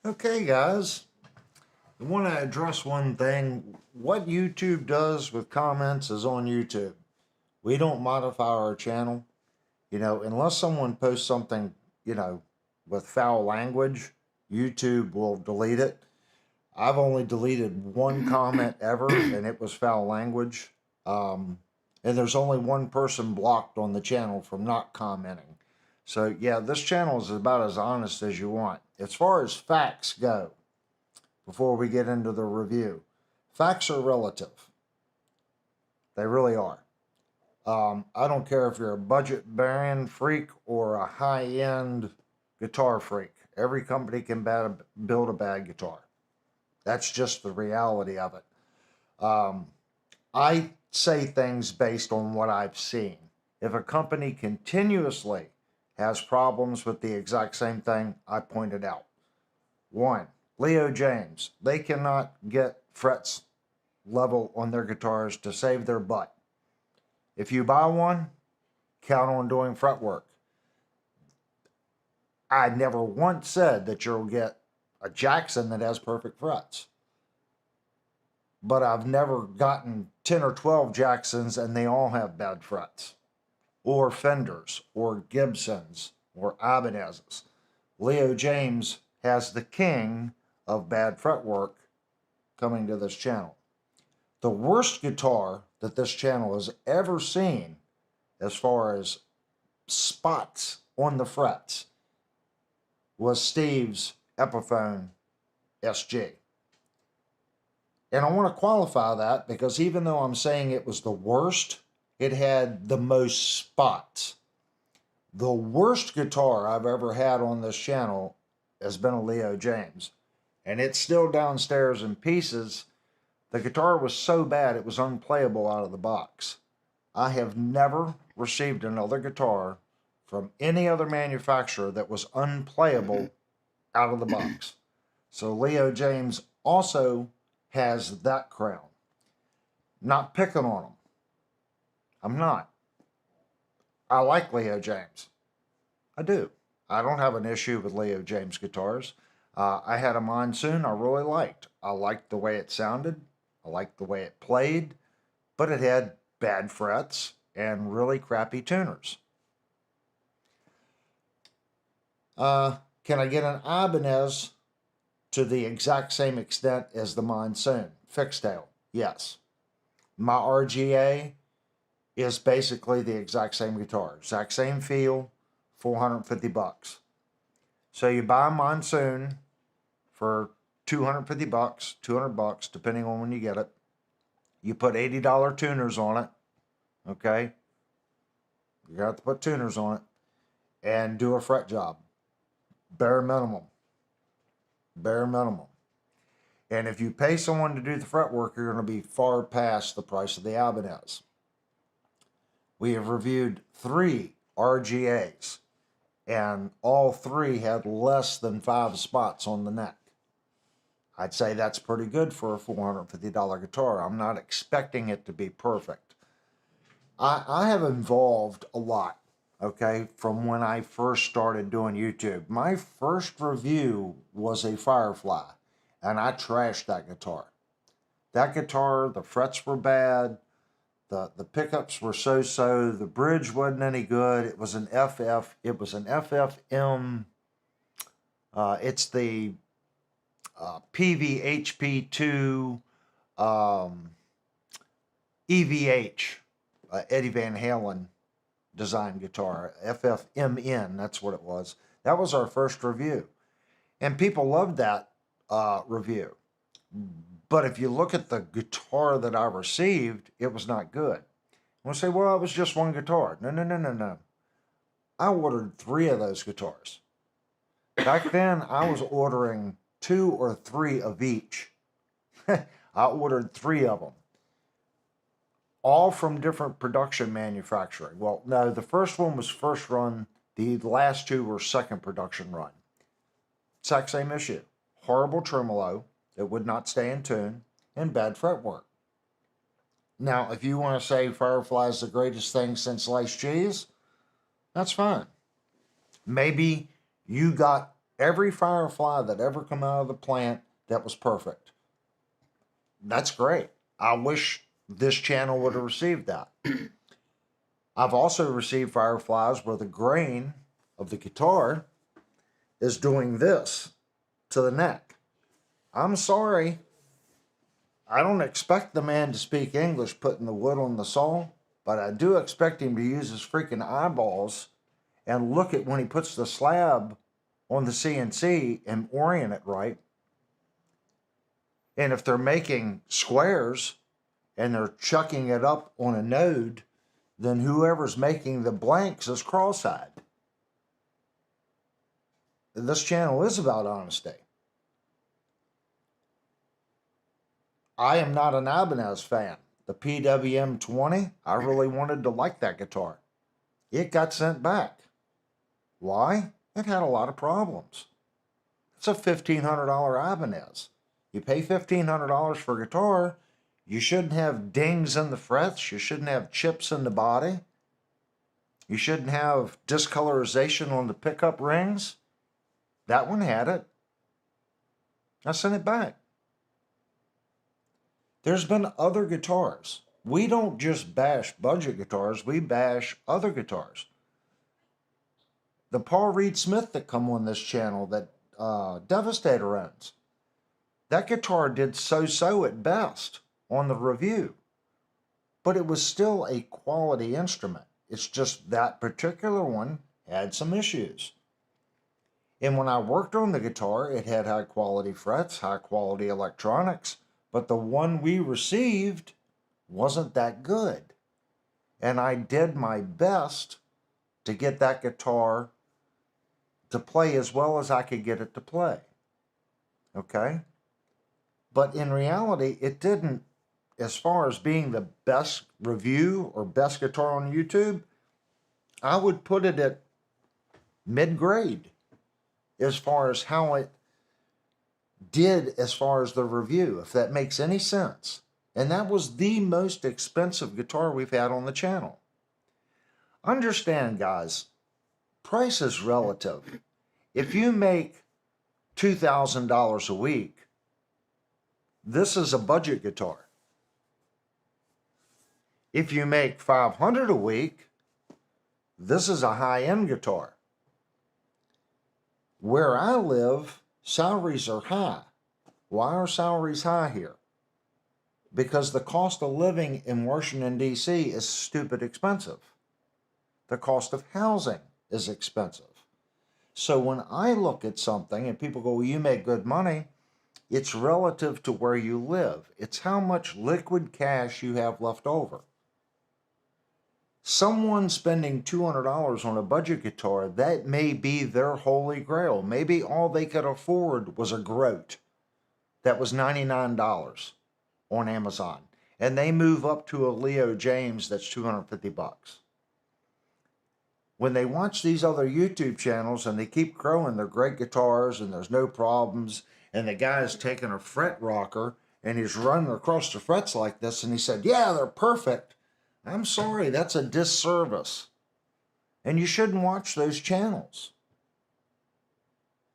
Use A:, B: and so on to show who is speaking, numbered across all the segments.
A: Okay, guys, I want to address one thing. What YouTube does with comments is on YouTube. We don't modify our channel. Unless someone posts something, with foul language, YouTube will delete it. I've only deleted one comment ever, and it was foul language. And there's only one person blocked on the channel from not commenting. So, yeah, this channel is about as honest as you want. As far as facts go, before we get into the review, facts are relative. They really are. I don't care if you're a budget band freak or a high-end guitar freak. Every company can build a bad guitar. That's just the reality of it. I say things based on what I've seen. If a company continuously has problems with the exact same thing, I point it out. One, Leo James. They cannot get frets level on their guitars to save their butt. If you buy one, count on doing fret work. I never once said that you'll get a Jackson that has perfect frets. But I've never gotten 10 or 12 Jacksons and they all have bad frets. Or Fenders, or Gibsons, or Ibanez's. Leo James has the king of bad fretwork coming to this channel. The worst guitar that this channel has ever seen as far as spots on the frets was Steve's Epiphone SG. And I want to qualify that because even though I'm saying it was the worst, it had the most spots. The worst guitar I've ever had on this channel has been a Leo James. And it's still downstairs in pieces. The guitar was so bad it was unplayable out of the box. I have never received another guitar from any other manufacturer that was unplayable out of the box. So Leo James also has that crown. Not picking on him. I'm not. I like Leo James. I do. I don't have an issue with Leo James guitars. I had a Monsoon I really liked. I liked the way it sounded. I liked the way it played. But it had bad frets and really crappy tuners. Can I get an Ibanez to the exact same extent as the Monsoon? Fixed tail, yes. My RGA is basically the exact same guitar, exact same feel, $450. So you buy a Monsoon for $250, $200, depending on when you get it. You put $80 tuners on it, okay? You got to put tuners on it and do a fret job. Bare minimum. Bare minimum. And if you pay someone to do the fret work, you're going to be far past the price of the Ibanez. We have reviewed 3 RGAs, and all 3 had less than 5 spots on the neck. I'd say that's pretty good for a $450 guitar. I'm not expecting it to be perfect. I have evolved a lot, okay, from when I first started doing YouTube. My first review was a Firefly, and I trashed that guitar. That guitar, the frets were bad. The pickups were so-so. The bridge wasn't any good. It was an FF. It was an FFM. It's the PVHP2 EVH, Eddie Van Halen design guitar. FFMN, that's what it was. That was our first review. And people loved that review. But if you look at the guitar that I received, it was not good. We'll say, well, it was just one guitar. No. I ordered 3 of those guitars. Back then, I was ordering 2 or 3 of each. I ordered 3 of them. All from different production manufacturing. Well, no, the first one was first run. The last 2 were second production run. Exact same issue. Horrible tremolo. It would not stay in tune, and bad fretwork. Now, if you want to say Firefly is the greatest thing since sliced cheese, that's fine. Maybe you got every Firefly that ever come out of the plant that was perfect. That's great. I wish this channel would have received that. I've also received Fireflies where the grain of the guitar is doing this to the neck. I'm sorry. I don't expect the man to speak English putting the wood on the saw, but I do expect him to use his freaking eyeballs and look at when he puts the slab on the CNC and orient it right. And if they're making squares and they're chucking it up on a node, then whoever's making the blanks is cross-eyed. This channel is about honesty. I am not an Ibanez fan. The PWM 20, I really wanted to like that guitar. It got sent back. Why? It had a lot of problems. It's a $1,500 Ibanez. You pay $1,500 for a guitar, you shouldn't have dings in the frets, you shouldn't have chips in the body, you shouldn't have discolorization on the pickup rings. That one had it. I sent it back. There's been other guitars. We don't just bash budget guitars, we bash other guitars. The Paul Reed Smith that come on this channel that Devastator owns, that guitar did so-so at best on the review, but it was still a quality instrument. It's just that particular one had some issues. And when I worked on the guitar, it had high quality frets, high quality electronics, but the one we received wasn't that good. And I did my best to get that guitar to play as well as I could get it to play. Okay? But in reality, it didn't, as far as being the best review or best guitar on YouTube, I would put it at mid-grade as far as how it did as far as the review, if that makes any sense. And that was the most expensive guitar we've had on the channel. Understand, guys, price is relative. If you make $2,000 a week, this is a budget guitar. If you make $500 a week, this is a high-end guitar. Where I live, salaries are high. Why are salaries high here? Because the cost of living in Washington, D.C. is stupid expensive. The cost of housing is expensive. So when I look at something and people go, well, you make good money, it's relative to where you live. It's how much liquid cash you have left over. Someone spending $200 on a budget guitar, that may be their holy grail. Maybe all they could afford was a Groat that was $99 on Amazon. And they move up to a Leo James that's $250. When they watch these other YouTube channels and they keep growing, they're great guitars and there's no problems, and the guy's taking a fret rocker and he's running across the frets like this, and he said, yeah, they're perfect. I'm sorry, that's a disservice. And you shouldn't watch those channels.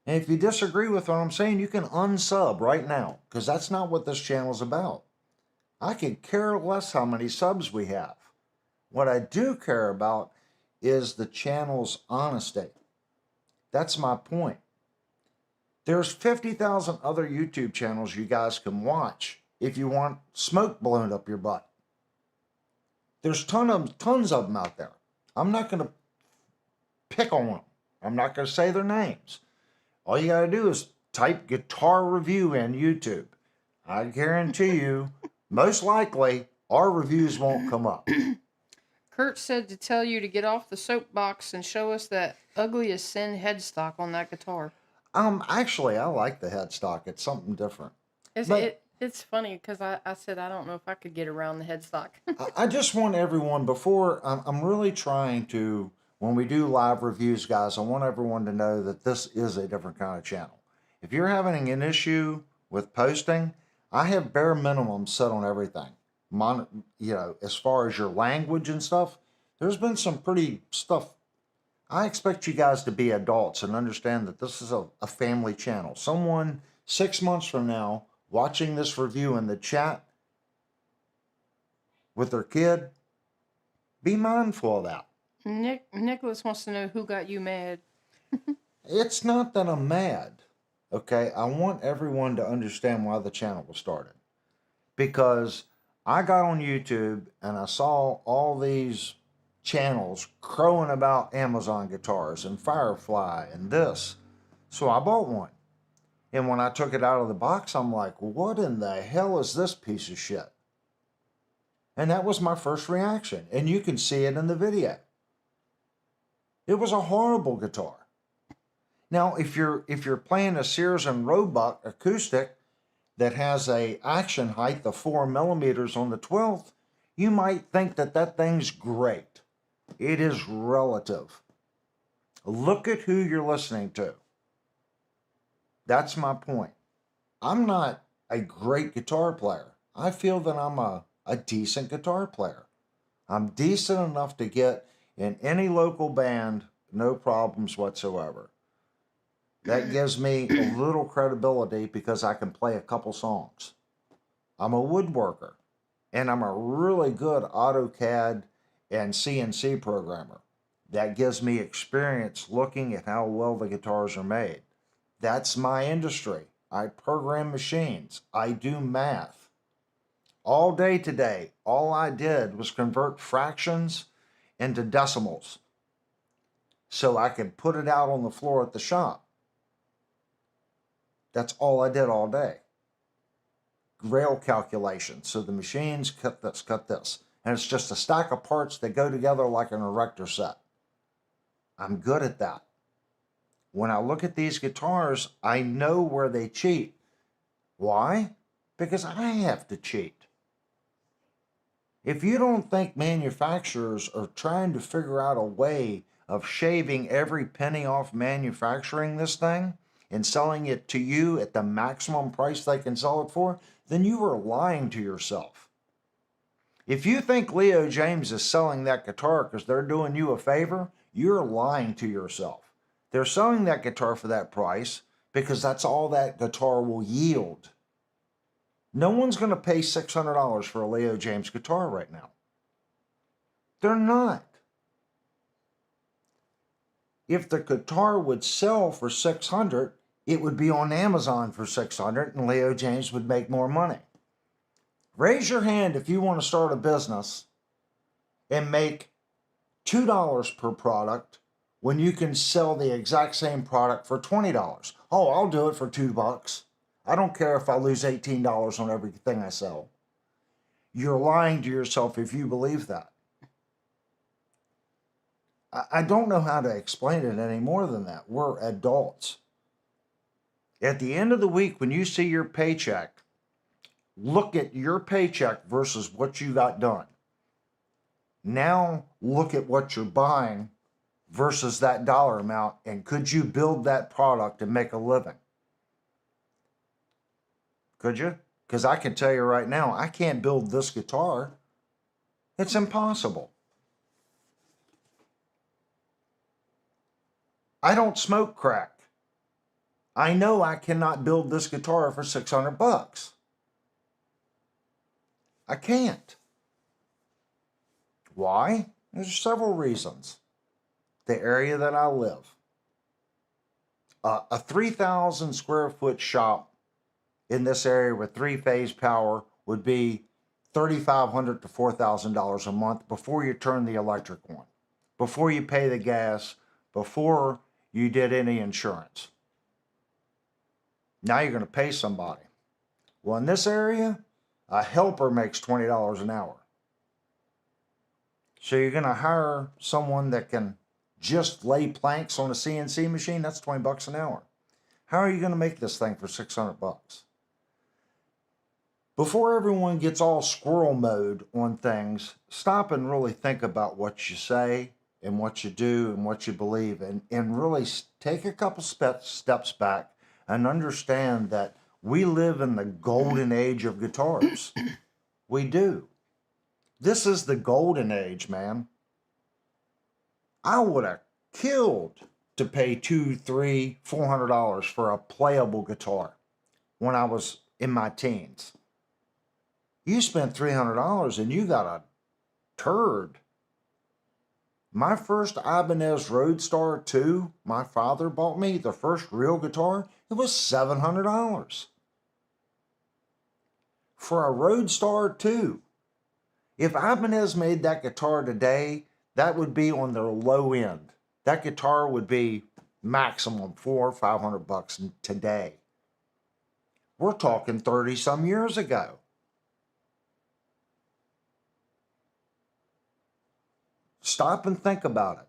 A: And if you disagree with what I'm saying, you can unsub right now, because that's not what this channel's about. I could care less how many subs we have. What I do care about is the channel's honesty. That's my point. There's 50,000 other YouTube channels you guys can watch if you want smoke blown up your butt. There's tons of them out there. I'm not going to pick on them. I'm not going to say their names. All you got to do is type guitar review in YouTube. I guarantee you, most likely, our reviews won't come up.
B: Kurt said to tell you to get off the soapbox and show us that ugly as sin headstock on that guitar.
A: Actually, I like the headstock. It's something different.
B: It's funny because I said I don't know if I could get around the headstock.
A: I just want everyone, before, I'm really trying to, when we do live reviews, guys, I want everyone to know that this is a different kind of channel. If you're having an issue with posting, I have bare minimum set on everything. As far as your language and stuff, there's been some pretty stuff I expect you guys to be adults and understand that this is a family channel. Someone 6 months from now watching this review in the chat with their kid, be mindful of that.
B: Nicholas wants to know who got you mad.
A: It's not that I'm mad, okay? I want everyone to understand why the channel was started. Because I got on YouTube and I saw all these channels crowing about Amazon guitars and Firefly and this. So I bought one. And when I took it out of the box, I'm like, what in the hell is this piece of shit? And that was my first reaction. And you can see it in the video. It was a horrible guitar. Now, if you're playing a Sears and Roebuck acoustic that has a action height of 4 millimeters on the 12th, you might think that that thing's great. It is relative. Look at who you're listening to. That's my point. I'm not a great guitar player. I feel that I'm a decent guitar player. I'm decent enough to get in any local band, no problems whatsoever. That gives me a little credibility because I can play a couple songs. I'm a woodworker, and I'm a really good AutoCAD and CNC programmer. That gives me experience looking at how well the guitars are made. That's my industry. I program machines. I do math. All day today, all I did was convert fractions into decimals so I could put it out on the floor at the shop. That's all I did all day. Rail calculations. So the machines cut this. And it's just a stack of parts that go together like an erector set. I'm good at that. When I look at these guitars, I know where they cheat. Why? Because I have to cheat. If you don't think manufacturers are trying to figure out a way of shaving every penny off manufacturing this thing and selling it to you at the maximum price they can sell it for, then you are lying to yourself. If you think Leo James is selling that guitar because they're doing you a favor, you're lying to yourself. They're selling that guitar for that price because that's all that guitar will yield. No one's going to pay $600 for a Leo James guitar right now. They're not. If the guitar would sell for $600, it would be on Amazon for $600 and Leo James would make more money. Raise your hand if you want to start a business and make $2 per product when you can sell the exact same product for $20. Oh, I'll do it for $2. I don't care if I lose $18 on everything I sell. You're lying to yourself if you believe that. I don't know how to explain it any more than that. We're adults. At the end of the week, when you see your paycheck, look at your paycheck versus what you got done. Now look at what you're buying versus that dollar amount, and could you build that product and make a living? Could you? Because I can tell you right now, I can't build this guitar. It's impossible. I don't smoke crack. I know I cannot build this guitar for $600. I can't. Why? There's several reasons. The area that I live. A 3,000 square foot shop in this area with 3-phase power would be $3,500 to $4,000 a month before you turn the electric on, before you pay the gas, before you did any insurance. Now you're going to pay somebody. Well, in this area, a helper makes $20 an hour. So you're going to hire someone that can just lay planks on a CNC machine. That's $20 an hour. How are you going to make this thing for $600? Before everyone gets all squirrel mode on things, stop and really think about what you say and what you do and what you believe, and really take a couple steps back and understand that we live in the golden age of guitars. We do. This is the golden age, man. I would have killed to pay $200, $300, $400 for a playable guitar when I was in my teens. You spent $300 and you got a turd. My first Ibanez Roadstar 2, my father bought me, the first real guitar, it was $700 for a Roadstar 2. If Ibanez made that guitar today, that would be on their low end. That guitar would be maximum $400 or $500 today. We're talking 30 some years ago. Stop and think about it.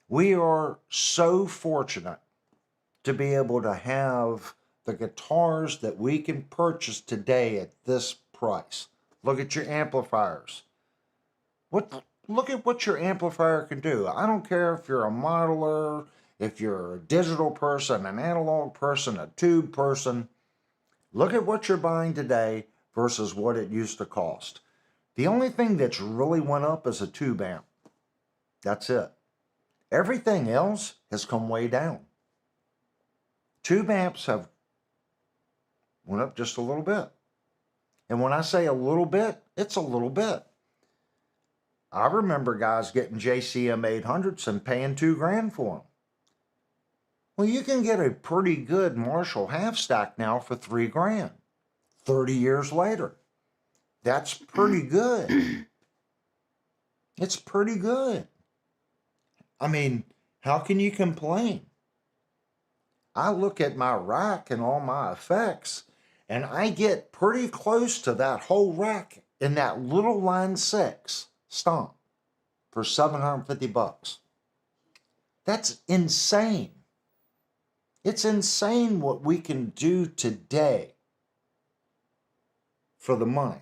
A: We are so fortunate to be able to have the guitars that we can purchase today at this price. Look at your amplifiers. Look at what your amplifier can do. I don't care if you're a modeler, if you're a digital person, an analog person, a tube person. Look at what you're buying today versus what it used to cost. The only thing that's really went up is a tube amp. That's it. Everything else has come way down. Tube amps have went up just a little bit. And when I say a little bit, it's a little bit. I remember guys getting JCM 800s and paying $2,000 for them. Well, you can get a pretty good Marshall half stack now for $3,000. 30 years later. That's pretty good. It's pretty good. I mean, how can you complain? I look at my rack and all my effects, and I get pretty close to that whole rack in that little line 6 stomp for $750. That's insane. It's insane what we can do today for the money.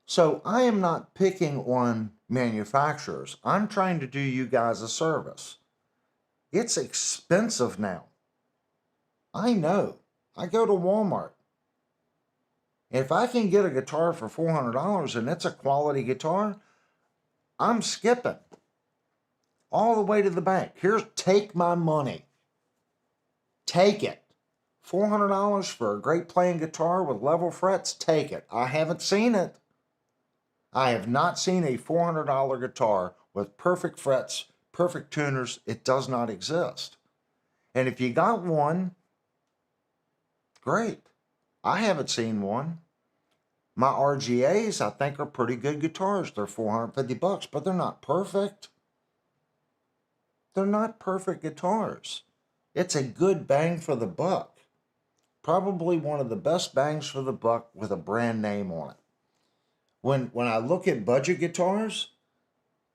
A: So I am not picking on manufacturers. I'm trying to do you guys a service. It's expensive now. I know. I go to Walmart. If I can get a guitar for $400 and it's a quality guitar, I'm skipping all the way to the bank. Take my money. Take it. $400 for a great playing guitar with level frets, take it. I haven't seen it. I have not seen a $400 guitar with perfect frets, perfect tuners. It does not exist. And if you got one, great. I haven't seen one. My RGAs, I think, are pretty good guitars. They're $450, but they're not perfect. They're not perfect guitars. It's a good bang for the buck. Probably one of the best bangs for the buck with a brand name on it. When I look at budget guitars,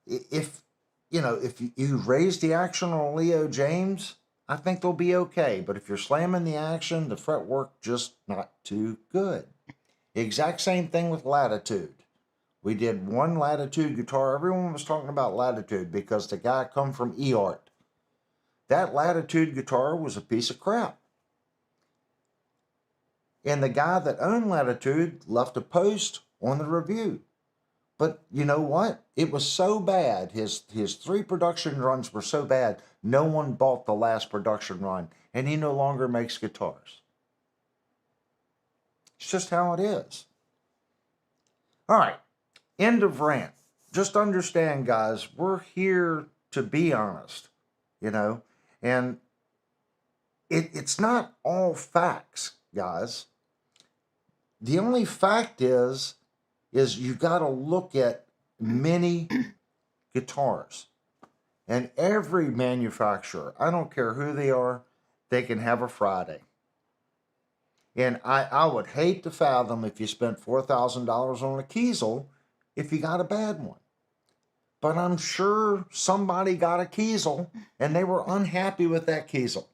A: if you raise the action on a Leo James, I think they'll be okay. But if you're slamming the action, the fretwork just not too good. The exact same thing with Latitude. We did one Latitude guitar. Everyone was talking about Latitude because the guy come from eArt. That Latitude guitar was a piece of crap. And the guy that owned Latitude left a post on the review. But you know what? It was so bad. His 3 production runs were so bad, no one bought the last production run, and he no longer makes guitars. It's just how it is. All right, end of rant. Just understand, guys, we're here to be honest, and it's not all facts, guys. The only fact is you got to look at many guitars. And every manufacturer, I don't care who they are, they can have a Friday. And I would hate to fathom if you spent $4,000 on a Kiesel if you got a bad one. But I'm sure somebody got a Kiesel and they were unhappy with that Kiesel.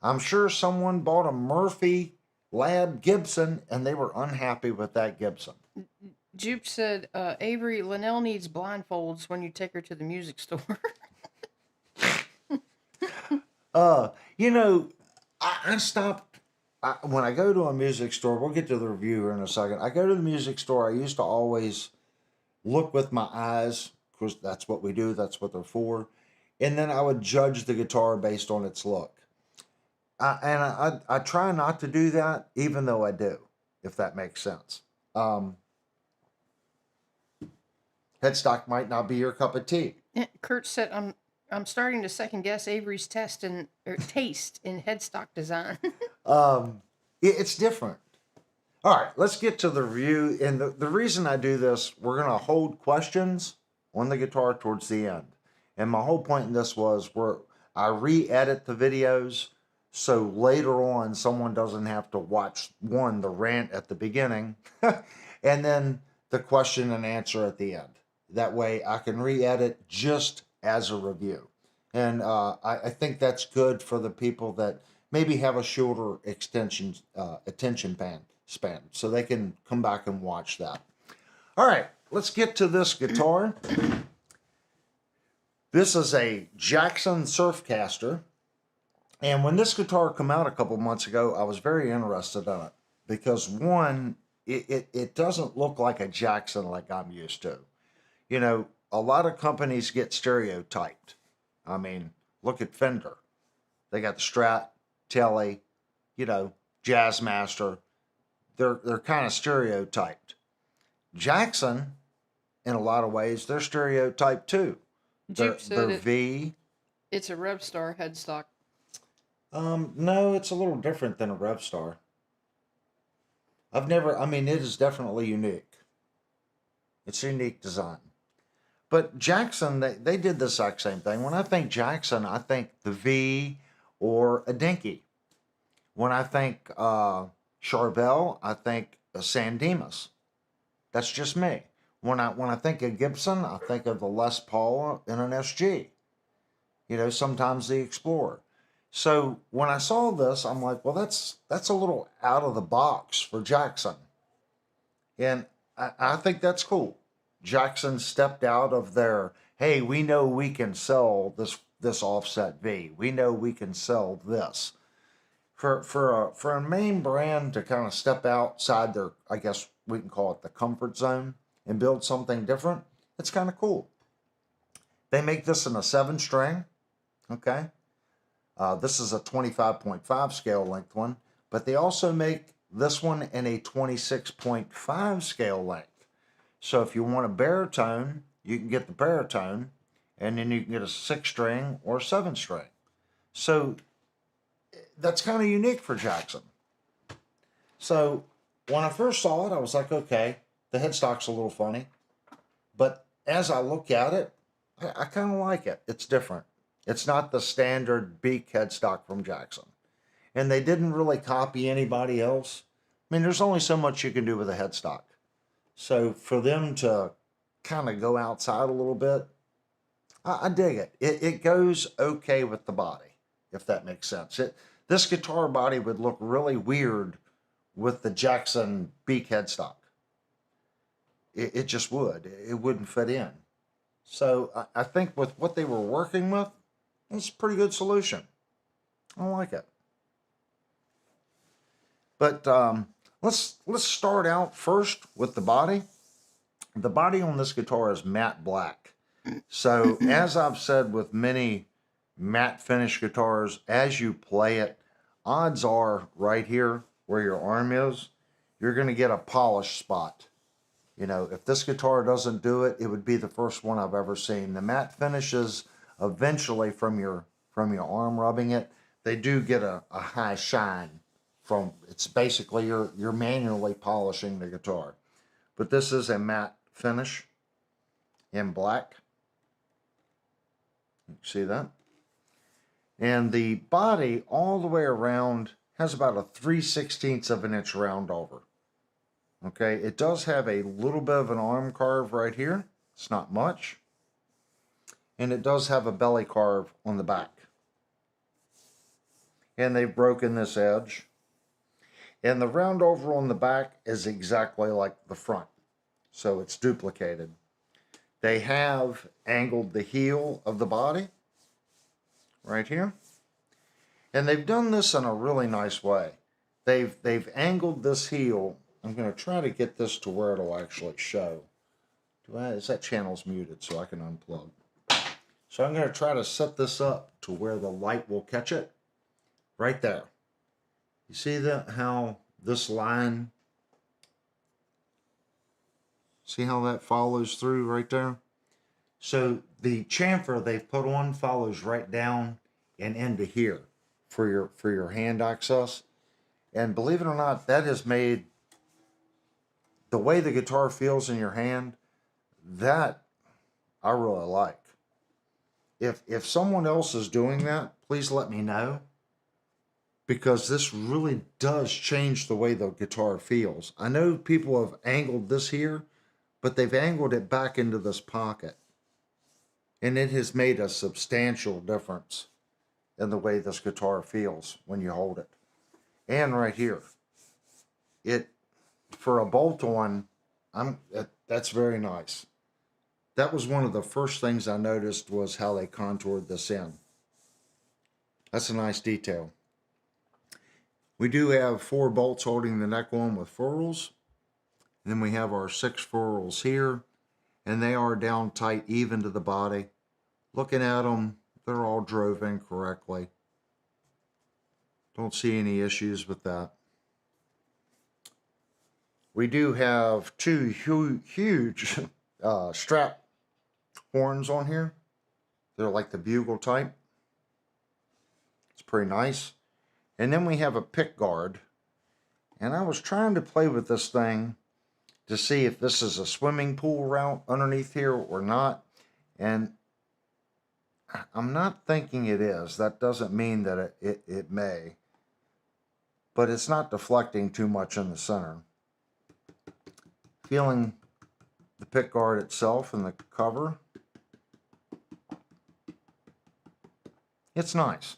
A: I'm sure someone bought a Murphy Lab Gibson and they were unhappy with that Gibson.
B: Jupe said, Avery, Linnell needs blindfolds when you take her to the music store.
A: I stopped. When I go to a music store, we'll get to the review here in a second. I go to the music store. I used to always look with my eyes course, that's what we do. That's what they're for. And then I would judge the guitar based on its look. I try not to do that, even though I do, if that makes sense. Headstock might not be your cup of tea.
B: Kurt said, I'm starting to second guess Avery's taste in headstock design.
A: It's different. All right, let's get to the review. And the reason I do this, we're going to hold questions on the guitar towards the end. And my whole point in this was I re-edit the videos so later on someone doesn't have to watch the rant at the beginning and then the question and answer at the end. That way I can re-edit just as a review. And I think that's good for the people that maybe have a shorter attention span, so they can come back and watch that. All right, let's get to this guitar. This is a Jackson Surfcaster. And when this guitar came out a couple months ago, I was very interested in it because one, it doesn't look like a Jackson like I'm used to. You know, a lot of companies get stereotyped. I mean, look at Fender. They got the Strat, Telly, you know, Jazzmaster. They're kind of stereotyped. Jackson, in a lot of ways, they're stereotyped too. They're V.
B: It's a Revstar headstock.
A: No, it's a little different than a Revstar. It is definitely unique. It's a unique design. But Jackson, they did the exact same thing. When I think Jackson, I think the V or a Dinky. When I think Charvel, I think a San Dimas. That's just me. When I think of Gibson, I think of the Les Paul and an SG. You know, sometimes the Explorer. So when I saw this, I'm like, well, that's a little out of the box for Jackson. And I think that's cool. Jackson stepped out of their, hey, we know we can sell this offset V. We know we can sell this. For a main brand to kind of step outside their, I guess we can call it the comfort zone and build something different, it's kind of cool. They make this in a 7-string, okay? This is a 25.5 scale length one, but they also make this one in a 26.5 scale length. So if you want a baritone, you can get the baritone, and then you can get a 6-string or a 7-string. So that's kind of unique for Jackson. So when I first saw it, I was like, okay, the headstock's a little funny. But as I look at it, I kind of like it. It's different. It's not the standard beak headstock from Jackson. And they didn't really copy anybody else. I mean, there's only so much you can do with a headstock. So for them to kind of go outside a little bit, I dig it. It goes okay with the body, if that makes sense. This guitar body would look really weird with the Jackson beak headstock. It just would. It wouldn't fit in. So I think with what they were working with, it's a pretty good solution. I like it. But let's start out first with the body. The body on this guitar is matte black. So as I've said with many matte finish guitars, as you play it, odds are right here where your arm is, you're going to get a polished spot. You know, if this guitar doesn't do it, it would be the first one I've ever seen. The matte finishes eventually from your arm rubbing it, they do get a high shine from, it's basically you're manually polishing the guitar. But this is a matte finish in black. See that? And the body all the way around has about a 3/16 of an inch round over. Okay, it does have a little bit of an arm carve right here. It's not much. And it does have a belly carve on the back. And they've broken this edge. And the round over on the back is exactly like the front. So it's duplicated. They have angled the heel of the body right here. And they've done this in a really nice way. They've angled this heel. I'm going to try to get this to where it'll actually show That channel's muted, so I can unplug. So I'm going to try to set this up to where the light will catch it. Right there. You see how this line, see how that follows through right there? So the chamfer they've put on follows right down and into here for your hand access. And believe it or not, that has made the way the guitar feels in your hand, that I really like. If someone else is doing that, please let me know, because this really does change the way the guitar feels. I know people have angled this here, but they've angled it back into this pocket, and it has made a substantial difference in the way this guitar feels when you hold it. And right here, it, for a bolt-on, that's very nice. That was one of the first things I noticed, was how they contoured this in. That's a nice detail. We do have 4 bolts holding the neck on with ferrules. And then we have our 6 ferrules here, and they are down tight, even to the body. Looking at them, they're all drove in correctly. Don't see any issues with that. We do have 2 huge strap horns on here. They're like the bugle type. It's pretty nice. And then we have a pick guard. And I was trying to play with this thing to see if this is a swimming pool route underneath here or not. And I'm not thinking it is. That doesn't mean that it may. But it's not deflecting too much in the center. Feeling the pick guard itself and the cover, it's nice.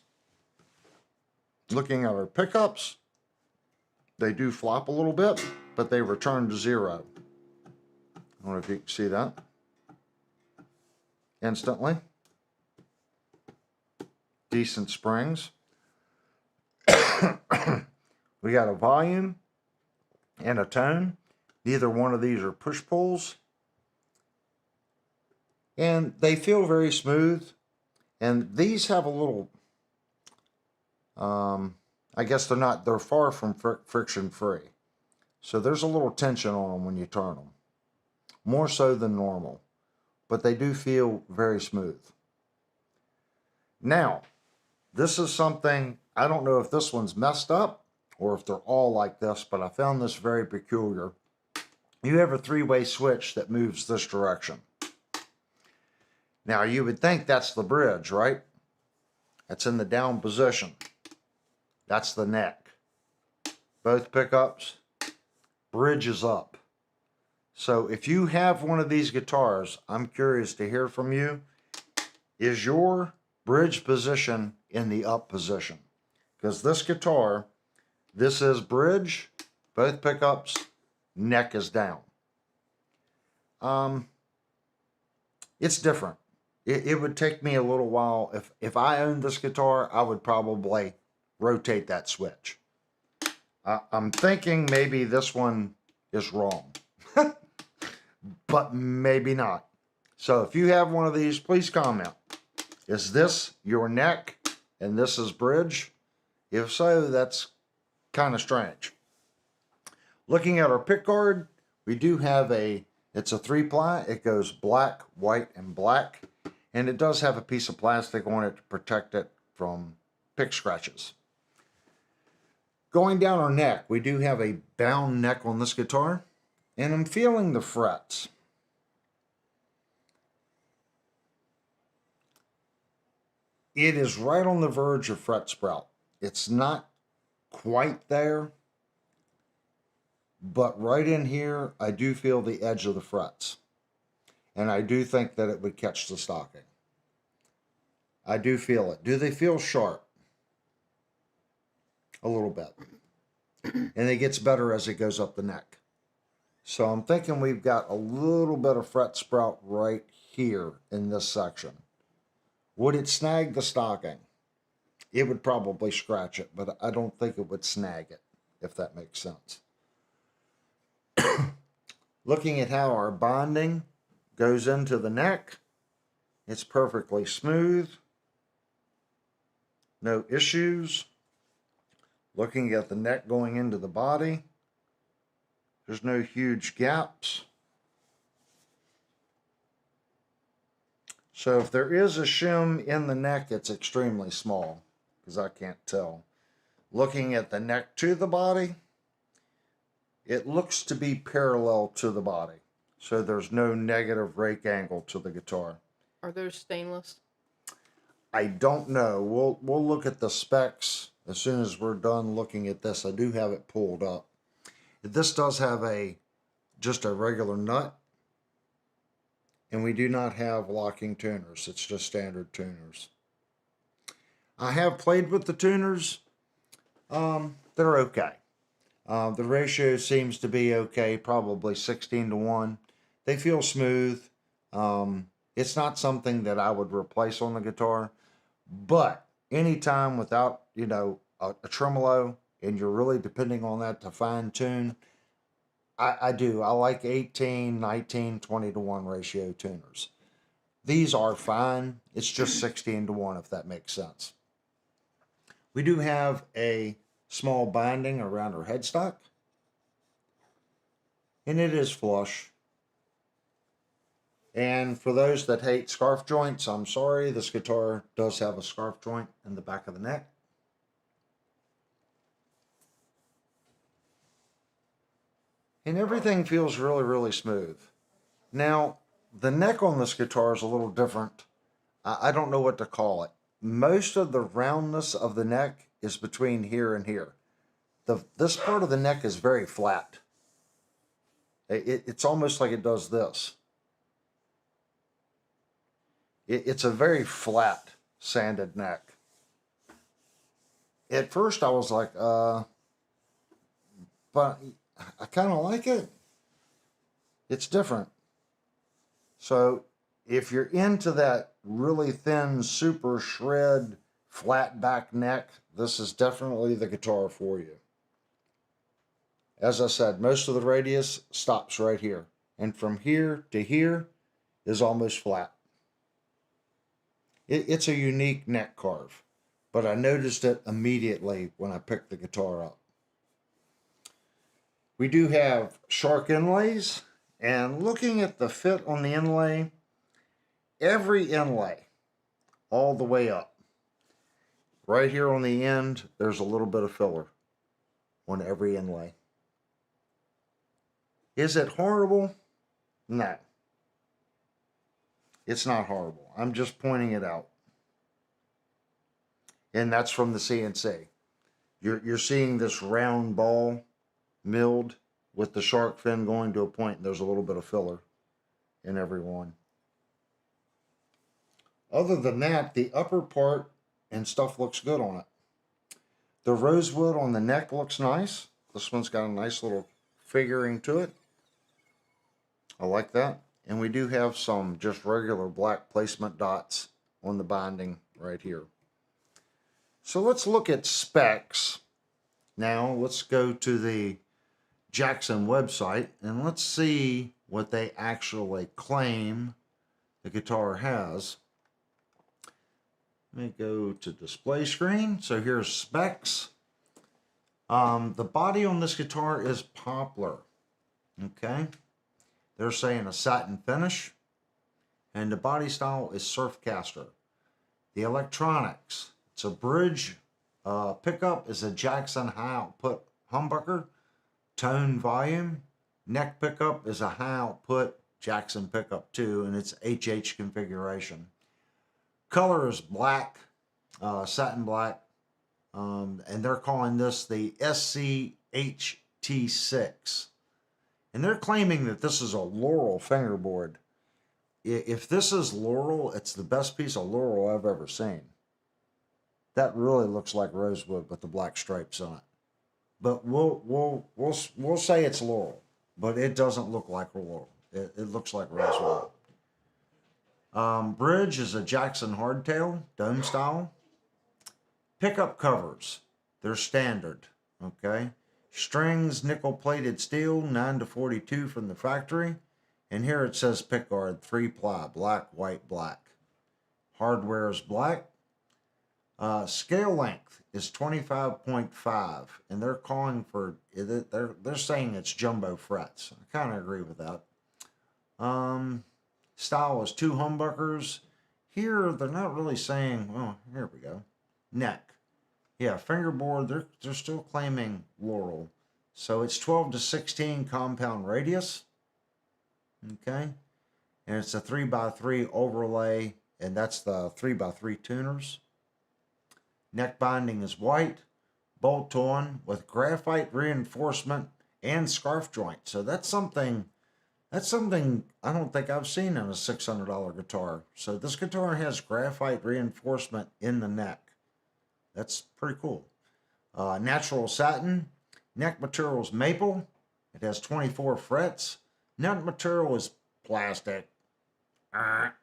A: Looking at our pickups, they do flop a little bit, but they return to 0. I don't know if you can see that. Instantly. Decent springs. We got a volume and a tone. Neither one of these are push-pulls. And they feel very smooth. And these have a little, I guess they're far from friction-free. So there's a little tension on them when you turn them. More so than normal. But they do feel very smooth. Now, this is something, I don't know if this one's messed up or if they're all like this, but I found this very peculiar. You have a 3-way switch that moves this direction. Now, you would think that's the bridge, right? That's in the down position. That's the neck. Both pickups, bridge is up. So if you have one of these guitars, I'm curious to hear from you. Is your bridge position in the up position? Because this guitar, this is bridge, both pickups, neck is down. It's different. It would take me a little while. If I owned this guitar, I would probably rotate that switch. I'm thinking maybe this one is wrong, but maybe not. So if you have one of these, please comment. Is this your neck and this is bridge? If so, that's kind of strange. Looking at our pick guard, we do have it's a 3-ply. It goes black, white, and black. And it does have a piece of plastic on it to protect it from pick scratches. Going down our neck, we do have a bound neck on this guitar. And I'm feeling the frets. It is right on the verge of fret sprout. It's not quite there. But right in here, I do feel the edge of the frets. And I do think that it would catch the stocking. I do feel it. Do they feel sharp? A little bit. And it gets better as it goes up the neck. So I'm thinking we've got a little bit of fret sprout right here in this section. Would it snag the stocking? It would probably scratch it, but I don't think it would snag it, if that makes sense. Looking at how our bonding goes into the neck. It's perfectly smooth. No issues. Looking at the neck going into the body, there's no huge gaps. So if there is a shim in the neck, it's extremely small, because I can't tell. Looking at the neck to the body, it looks to be parallel to the body. So there's no negative rake angle to the guitar.
B: Are those stainless?
A: I don't know. We'll look at the specs as soon as we're done looking at this. I do have it pulled up. This does have just a regular nut, and we do not have locking tuners. It's just standard tuners. I have played with the tuners. They're okay. The ratio seems to be okay, probably 16-1. They feel smooth. It's not something that I would replace on the guitar, but anytime without, a tremolo, and you're really depending on that to fine tune, I do. I like 18, 19, 20-1 ratio tuners. These are fine. It's just 16-1, if that makes sense. We do have a small binding around our headstock, and it is flush. And for those that hate scarf joints, I'm sorry, this guitar does have a scarf joint in the back of the neck. And everything feels really, really smooth. Now, the neck on this guitar is a little different. I don't know what to call it. Most of the roundness of the neck is between here and here. This part of the neck is very flat. It's almost like it does this. It's a very flat, sanded neck. At first I was like, but I kind of like it. It's different. So if you're into that really thin, super shred, flat back neck, this is definitely the guitar for you. As I said, most of the radius stops right here. And from here to here is almost flat. It's a unique neck carve, but I noticed it immediately when I picked the guitar up. We do have shark inlays, and looking at the fit on the inlay, every inlay, all the way up, right here on the end, there's a little bit of filler on every inlay. Is it horrible? No. It's not horrible. I'm just pointing it out. And that's from the CNC. You're seeing this round ball milled with the shark fin going to a point, and there's a little bit of filler in every one. Other than that, the upper part and stuff looks good on it. The rosewood on the neck looks nice. This one's got a nice little figuring to it. I like that. And we do have some just regular black placement dots on the binding right here. So let's look at specs. Now let's go to the Jackson website and let's see what they actually claim the guitar has. Let me go to display screen. So here's specs. The body on this guitar is poplar. Okay. They're saying a satin finish. And the body style is Surfcaster. The electronics. It's a bridge. Pickup is a Jackson high output humbucker. Tone volume. Neck pickup is a high output Jackson pickup too, and it's HH configuration. Color is black, satin black, and they're calling this the HT6. And they're claiming that this is a Laurel fingerboard. If this is Laurel, it's the best piece of Laurel I've ever seen. That really looks like rosewood with the black stripes on it. But we'll say it's Laurel, but it doesn't look like Laurel. It looks like rosewood. Bridge is a Jackson hardtail, dome style. Pickup covers, they're standard, okay? Strings, nickel plated steel, 9 to 42 from the factory. And here it says pickguard 3-ply, black, white, black. Hardware is black. Scale length is 25.5, and they're calling for, they're saying it's jumbo frets. I kind of agree with that. Style is 2 humbuckers. Here they're not really saying. Well, here we go. Neck, yeah, fingerboard. They're still claiming Laurel, so it's 12 to 16 compound radius. Okay, and it's a 3x3 overlay, and that's the 3x3 tuners. Neck binding is white, bolt on with graphite reinforcement and scarf joint. So that's something I don't think I've seen in a $600 guitar. So this guitar has graphite reinforcement in the neck. That's pretty cool. Natural satin. Neck material is maple. It has 24 frets. Nut material is plastic. Nut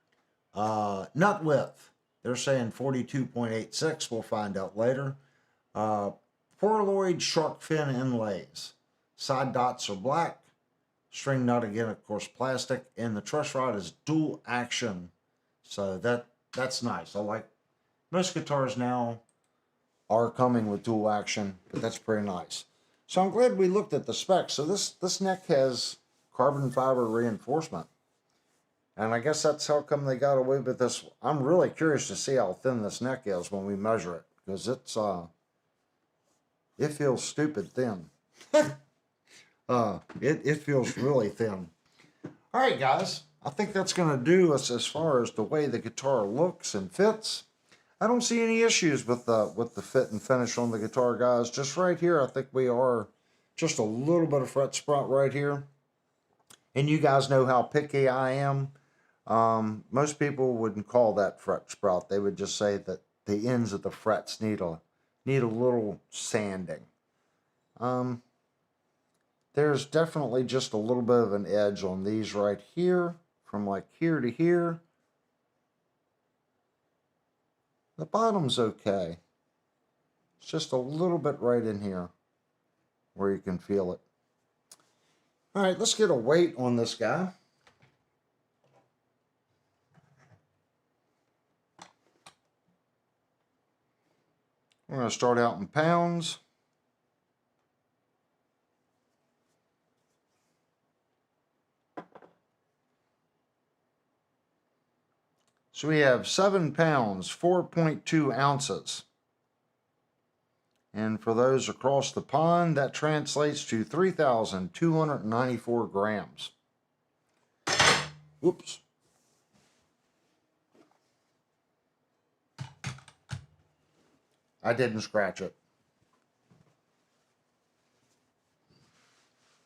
A: width. They're saying 42.86. We'll find out later. Poroid shark fin inlays. Side dots are black. String nut, again, of course, plastic. And the truss rod is dual action. So that's nice. I like, most guitars now are coming with dual action, but that's pretty nice. So I'm glad we looked at the specs. So this neck has carbon fiber reinforcement. And I guess that's how come they got away with this. I'm really curious to see how thin this neck is when we measure it, because it feels stupid thin. It feels really thin. All right, guys. I think that's going to do us as far as the way the guitar looks and fits. I don't see any issues with the fit and finish on the guitar, guys. Just right here, I think we are just a little bit of fret sprout right here. And you guys know how picky I am. Most people wouldn't call that fret sprout. They would just say that the ends of the frets need a little sanding. There's definitely just a little bit of an edge on these right here, from like here to here. The bottom's okay. It's just a little bit right in here where you can feel it. All right, let's get a weight on this guy. We're going to start out in pounds. So we have 7 pounds, 4.2 ounces. And for those across the pond, that translates to 3,294 grams. Oops. I didn't scratch it.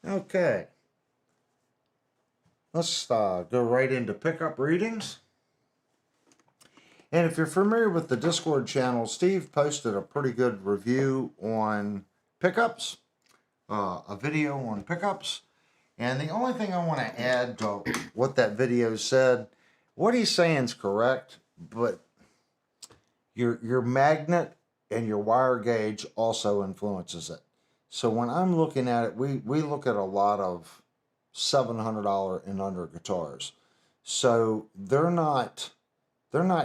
A: Okay. Let's go right into pickup readings. And if you're familiar with the Discord channel, Steve posted a pretty good review on pickups, a video on pickups. And the only thing I want to add to what that video said, what he's saying is correct, but your magnet and your wire gauge also influences it. So when I'm looking at it, we look at a lot of $700 and under guitars. So they're not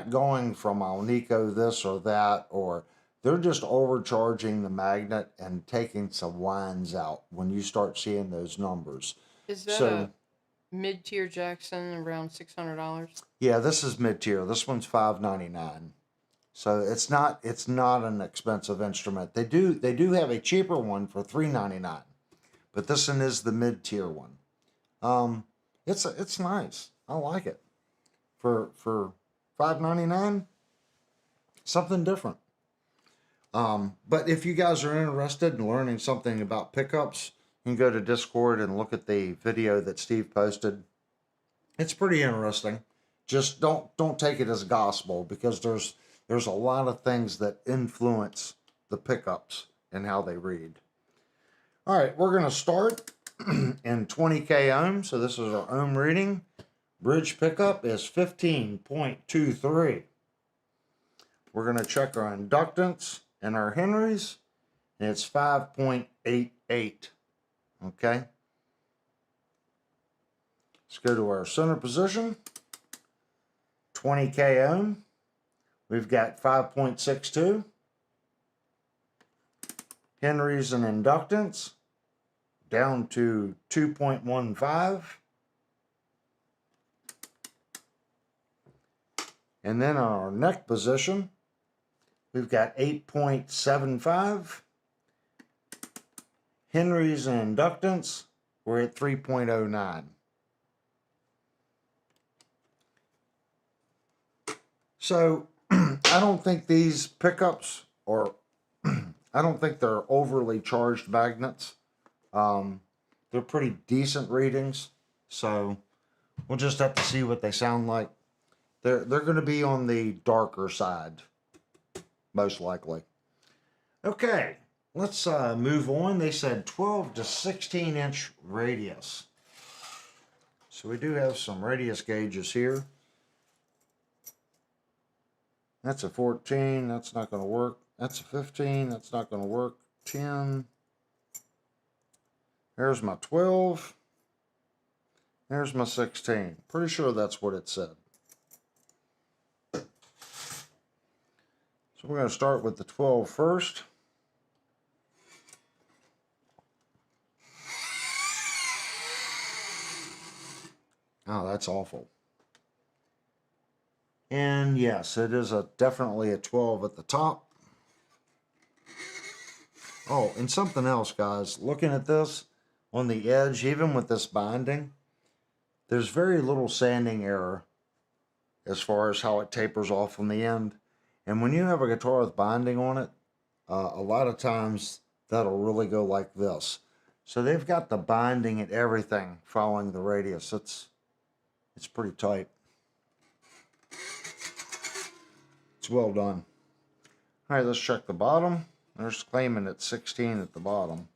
A: going from Alnico this or that, or they're just overcharging the magnet and taking some lines out when you start seeing those numbers.
B: Is that a mid-tier Jackson around $600?
A: Yeah, this is mid-tier. This one's $599. So it's not an expensive instrument. They do have a cheaper one for $399, but this one is the mid-tier one. It's nice. I like it. For $599, something different. But if you guys are interested in learning something about pickups, you can go to Discord and look at the video that Steve posted. It's pretty interesting. Just don't take it as gospel, because there's a lot of things that influence the pickups and how they read. All right, we're going to start in 20K ohms. So this is our ohm reading. Bridge pickup is 15.23. We're going to check our inductance and our Henrys, and it's 5.88. Okay. Let's go to our center position. 20K ohm. We've got 5.62. Henries and inductance down to 2.15. And then on our neck position, we've got 8.75. Henries and inductance, we're at 3.09. So I don't think these pickups are, I don't think they're overly charged magnets. They're pretty decent readings. So we'll just have to see what they sound like. They're going to be on the darker side, most likely. Okay, let's move on. They said 12 to 16 inch radius. So we do have some radius gauges here. That's a 14, that's not going to work. That's a 15, that's not going to work. 10. There's my 12. There's my 16. Pretty sure that's what it said. So we're going to start with the 12 first. Oh, that's awful. And yes, it is definitely a 12 at the top. Oh, and something else, guys. Looking at this on the edge, even with this binding, there's very little sanding error as far as how it tapers off on the end. And when you have a guitar with binding on it, a lot of times that'll really go like this. So they've got the binding and everything following the radius. It's pretty tight. It's well done. All right, let's check the bottom. They're just claiming it's 16 at the bottom.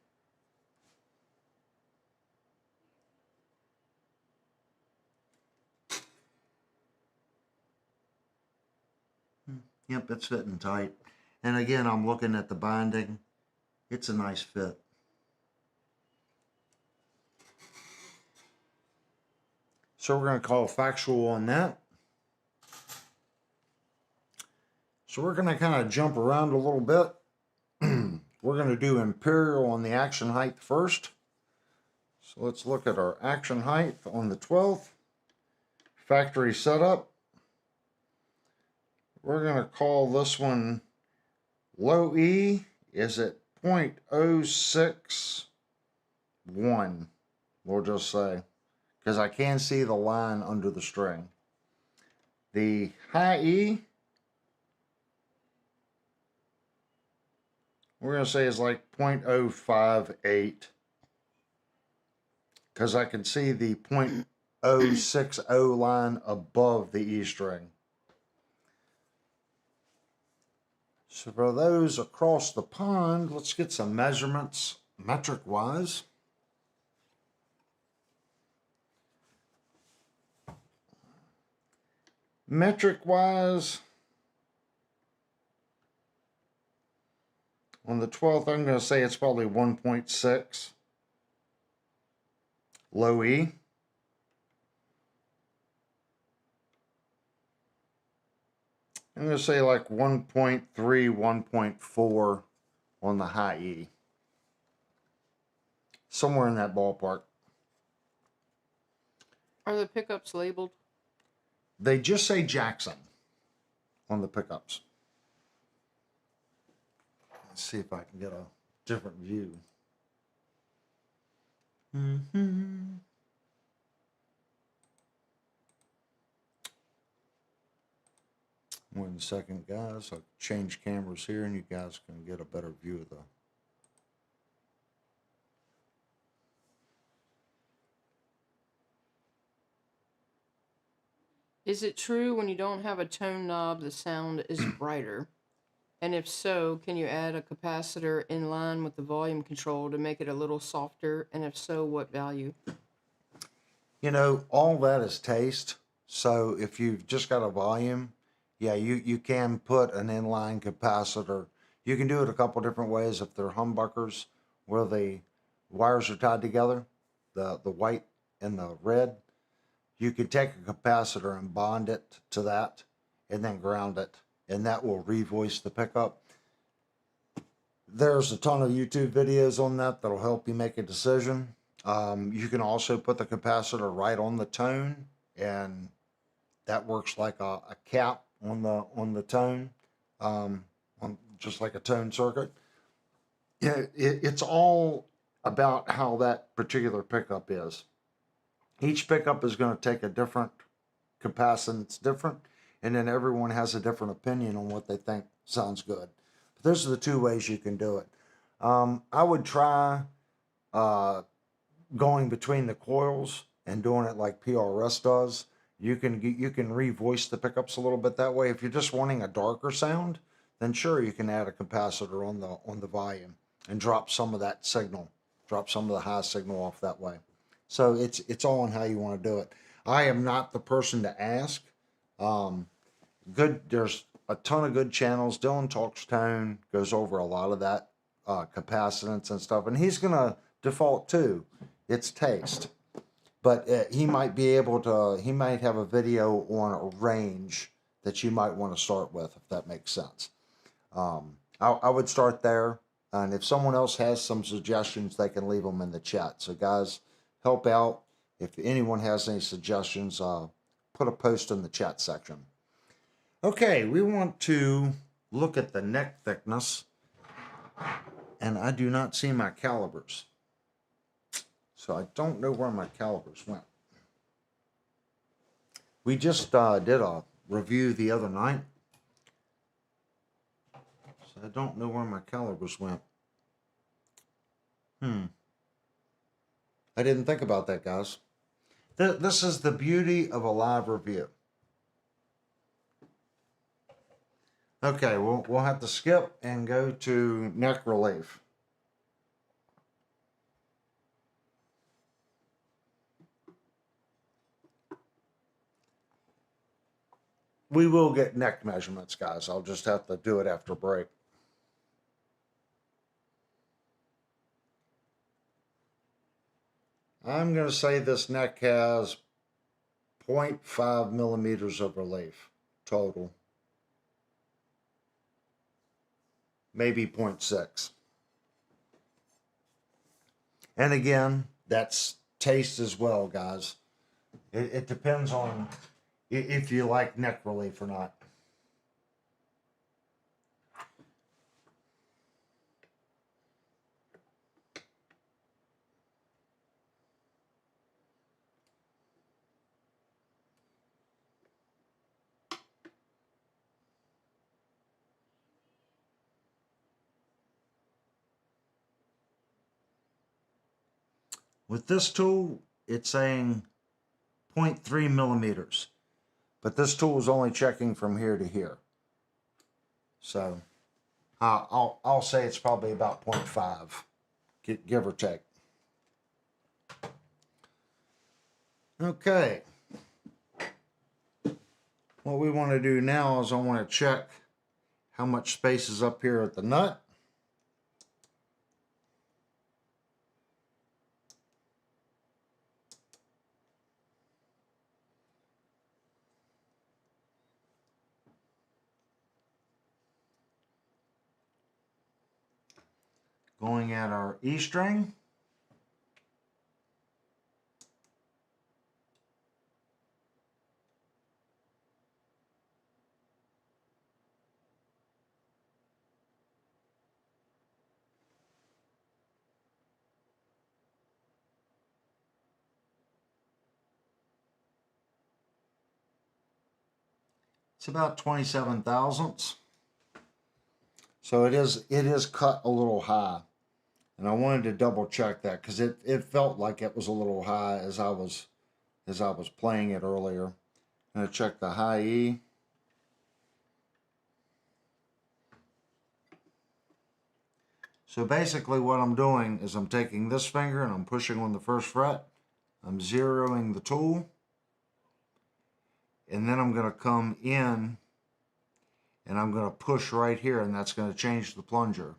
A: Yep, it's fitting tight. And again, I'm looking at the binding. It's a nice fit. So we're going to call factual on that. So we're going to kind of jump around a little bit. We're going to do imperial on the action height first. So let's look at our action height on the 12th. Factory setup. We're going to call this one low E is at 0.061. We'll just say, because I can see the line under the string. The high E, we're going to say is like 0.058, because I can see the 0.060 line above the E string. So for those across the pond, let's get some measurements metric wise. Metric wise, on the 12th, I'm going to say it's probably 1.6 low E. I'm going to say like 1.3, 1.4 on the high E. Somewhere in that ballpark.
B: Are the pickups labeled?
A: They just say Jackson on the pickups. Let's see if I can get a different view. One second, guys. I'll change cameras here and you guys can get a better view of the...
B: Is it true when you don't have a tone knob, the sound is brighter? And if so, can you add a capacitor in line with the volume control to make it a little softer? And if so, what value?
A: You know, all that is taste. So if you've just got a volume, yeah, you can put an inline capacitor. You can do it a couple different ways if they're humbuckers where the wires are tied together, the white and the red. you could take a capacitor and bond it to that and then ground it, and that will revoice the pickup. There's a ton of YouTube videos on that that'll help you make a decision. You can also put the capacitor right on the tone, and that works like a cap on the tone, on just like a tone circuit. Yeah, it's all about how that particular pickup is. Each pickup is going to take a different capacitance, different, and then everyone has a different opinion on what they think sounds good. But those are the two ways you can do it. I would try going between the coils and doing it like PRS does. You can revoice the pickups a little bit that way. If you're just wanting a darker sound, then sure, you can add a capacitor on the volume and drop some of that signal, drop some of the high signal off that way. So it's all on how you want to do it. I am not the person to ask. There's a ton of good channels. Dylan Talks Tone goes over a lot of that capacitance and stuff, and he's gonna default to it's taste. But he might be able to. He might have a video on a range that you might want to start with, if that makes sense. I would start there, and if someone else has some suggestions, they can leave them in the chat. So guys, help out. If anyone has any suggestions, put a post in the chat section. Okay, we want to look at the neck thickness, and I do not see my calibers. So I don't know where my calibers went. We just did a review the other night, so I don't know where my calibers went. I didn't think about that, guys. This is the beauty of a live review. Okay, we'll have to skip and go to neck relief. We will get neck measurements, guys. I'll just have to do it after break. I'm going to say this neck has 0.5 millimeters of relief total. Maybe 0.6. And again, that's taste as well, guys. It depends on if you like neck relief or not. With this tool, it's saying 0.3 millimeters, but this tool is only checking from here to here. So I'll say it's probably about 0.5, give or take. Okay. What we want to do now is I want to check how much space is up here at the nut. Going at our E string. It's about 27 thousandths. So it is cut a little high. And I wanted to double check that because it felt like it was a little high as I was playing it earlier. I'm going to check the high E. So basically what I'm doing is I'm taking this finger and I'm pushing on the first fret. I'm zeroing the tool. And then I'm going to come in and I'm going to push right here, and that's going to change the plunger.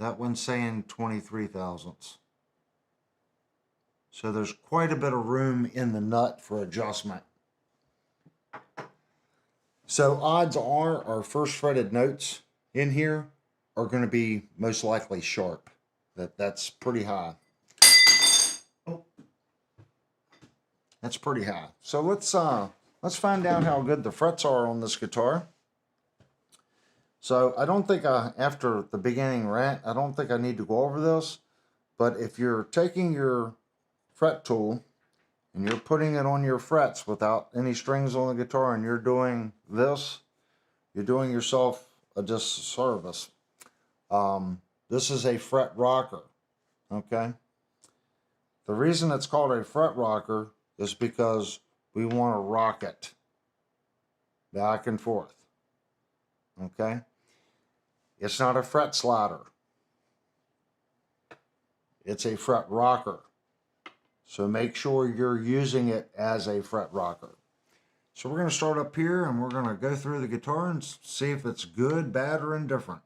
A: That one's saying 23 thousandths. So there's quite a bit of room in the nut for adjustment. So odds are our first fretted notes in here are going to be most likely sharp. That's pretty high. Oh, that's pretty high. So let's find out how good the frets are on this guitar. So I don't think after the beginning rant, I don't think I need to go over this. But if you're taking your fret tool and you're putting it on your frets without any strings on the guitar and you're doing this, you're doing yourself a disservice. This is a fret rocker, okay? The reason it's called a fret rocker is because we want to rock it back and forth, okay? It's not a fret slider. It's a fret rocker. So make sure you're using it as a fret rocker. So we're going to start up here and we're going to go through the guitar and see if it's good, bad, or indifferent.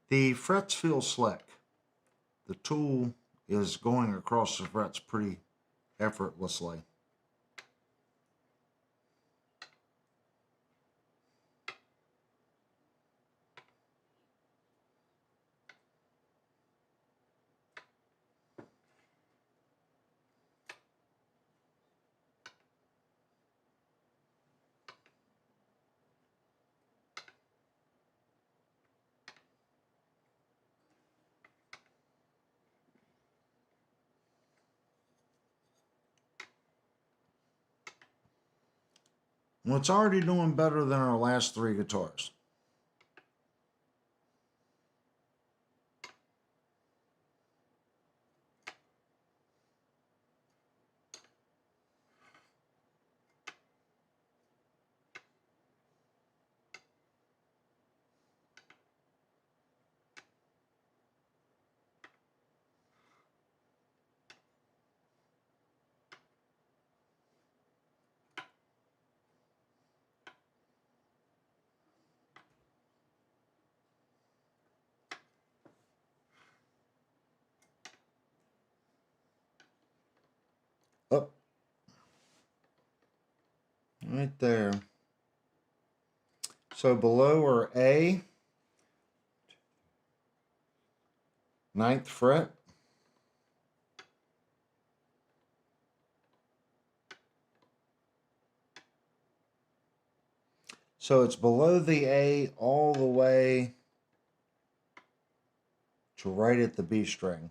A: The frets feel slick. The tool is going across the frets pretty effortlessly. Well, it's already doing better than our last three guitars. Up, right there. So below are A, 9th fret. So it's below the A all the way to right at the B string.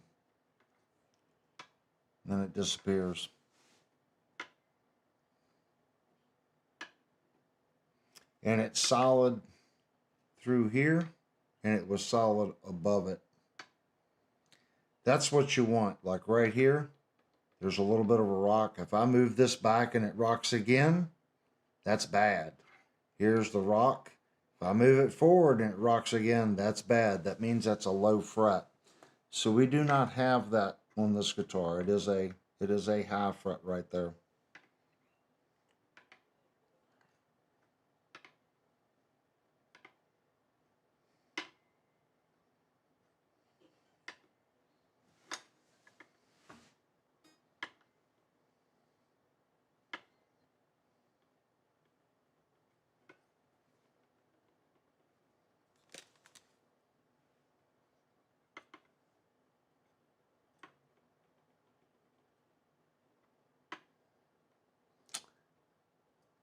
A: Then it disappears. And it's solid through here, and it was solid above it. That's what you want. Like right here, there's a little bit of a rock. If I move this back and it rocks again, that's bad. Here's the rock. If I move it forward and it rocks again, that's bad. That means that's a low fret. So we do not have that on this guitar. It is a high fret right there.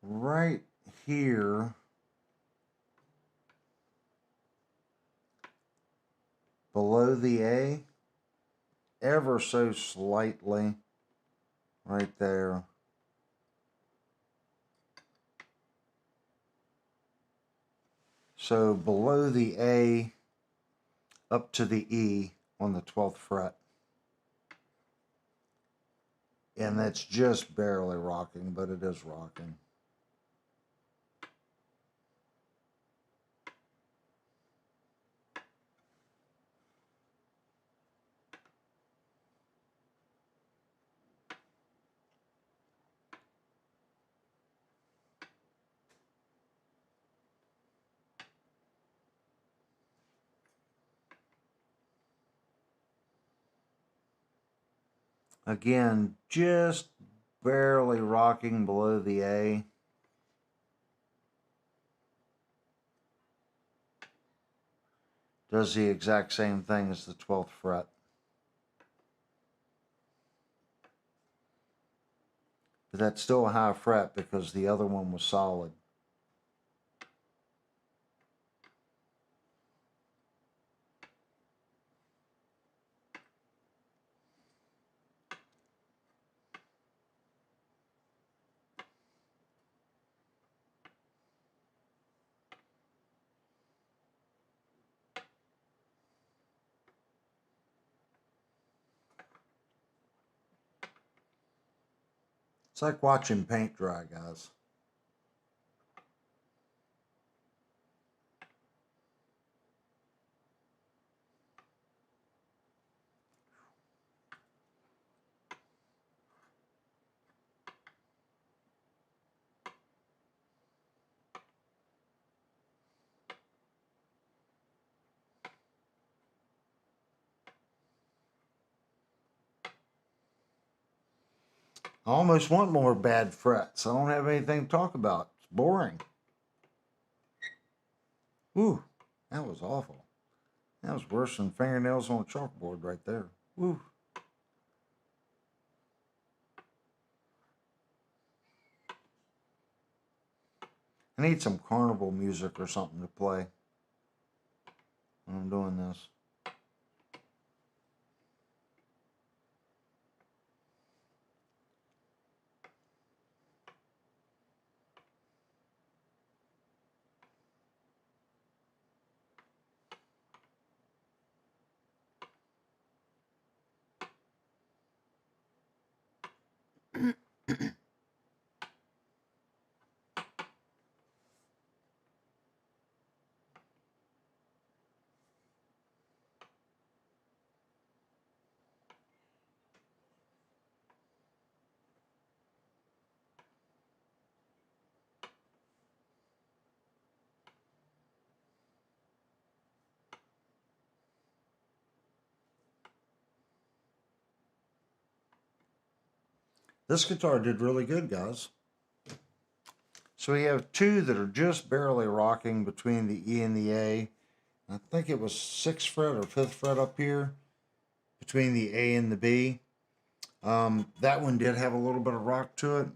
A: Right here, below the A, ever so slightly, right there. So below the A, up to the E on the 12th fret. And that's just barely rocking, but it is rocking. Again, just barely rocking below the A. Does the exact same thing as the 12th fret. But that's still a high fret because the other one was solid. It's like watching paint dry, guys. I almost want more bad frets. I don't have anything to talk about. It's boring. Ooh, that was awful. That was worse than fingernails on a chalkboard right there. Ooh. I need some carnival music or something to play when I'm doing this. This guitar did really good, guys. So we have two that are just barely rocking between the E and the A. I think it was 6th fret or 5th fret up here between the A and the B. That one did have a little bit of rock to it.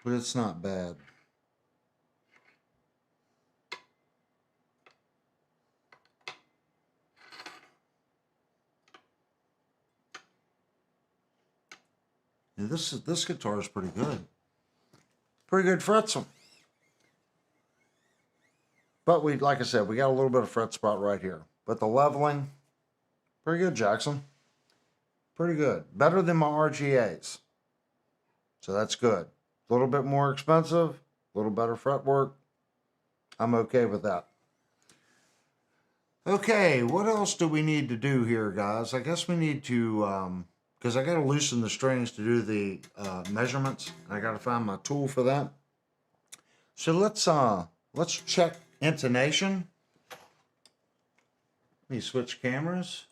A: But it's not bad. And this guitar is pretty good. Pretty good frets. But we, like I said, we got a little bit of fret spot right here. But the leveling, pretty good, Jackson. Pretty good. Better than my RGAs. So that's good. A little bit more expensive, a little better fretwork. I'm okay with that. Okay, what else do we need to do here, guys? I guess we need to, because I got to loosen the strings to do the measurements. I got to find my tool for that. So let's check intonation. Let me switch cameras.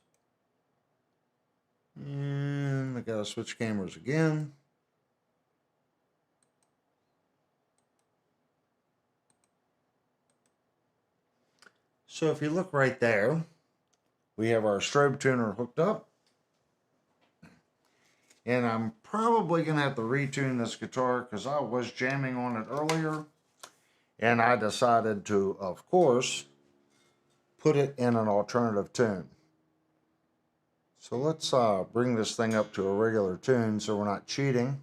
A: And I got to switch cameras again. So if you look right there, we have our strobe tuner hooked up. And I'm probably going to have to retune this guitar because I was jamming on it earlier. And I decided to, of course, put it in an alternative tune. So let's bring this thing up to a regular tune so we're not cheating.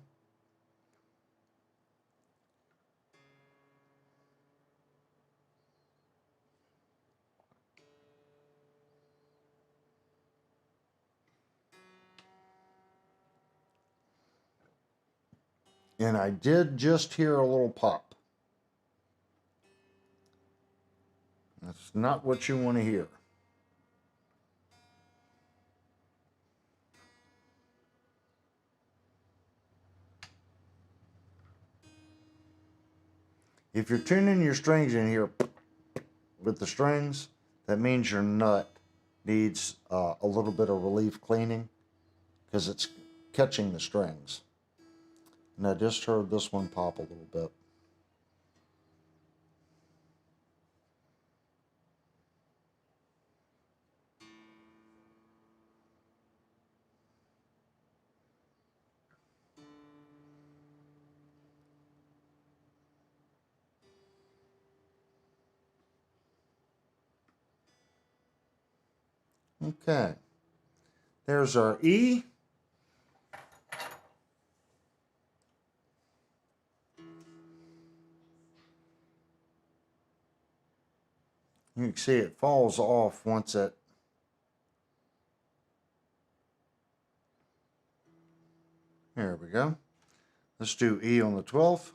A: And I did just hear a little pop. That's not what you want to hear. If you're tuning your strings in here with the strings, that means your nut needs a little bit of relief cleaning because it's catching the strings. And I just heard this one pop a little bit. Okay, there's our E. You can see it falls off once it. There we go. Let's do E on the 12th.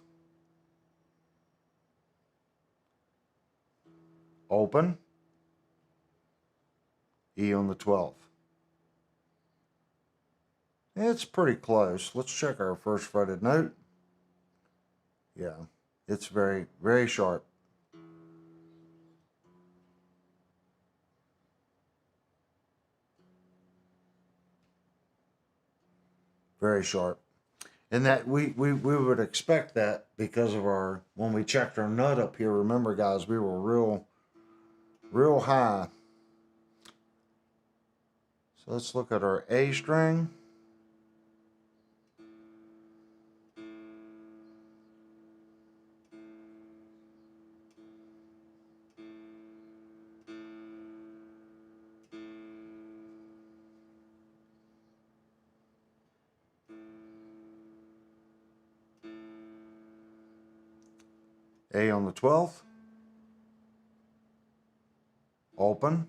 A: Open. E on the 12th. It's pretty close. Let's check our first fretted note. Yeah, it's very, very sharp. Very sharp. And that we would expect that because of our, when we checked our nut up here, remember guys, we were real high. So let's look at our A string. A on the 12th. Open.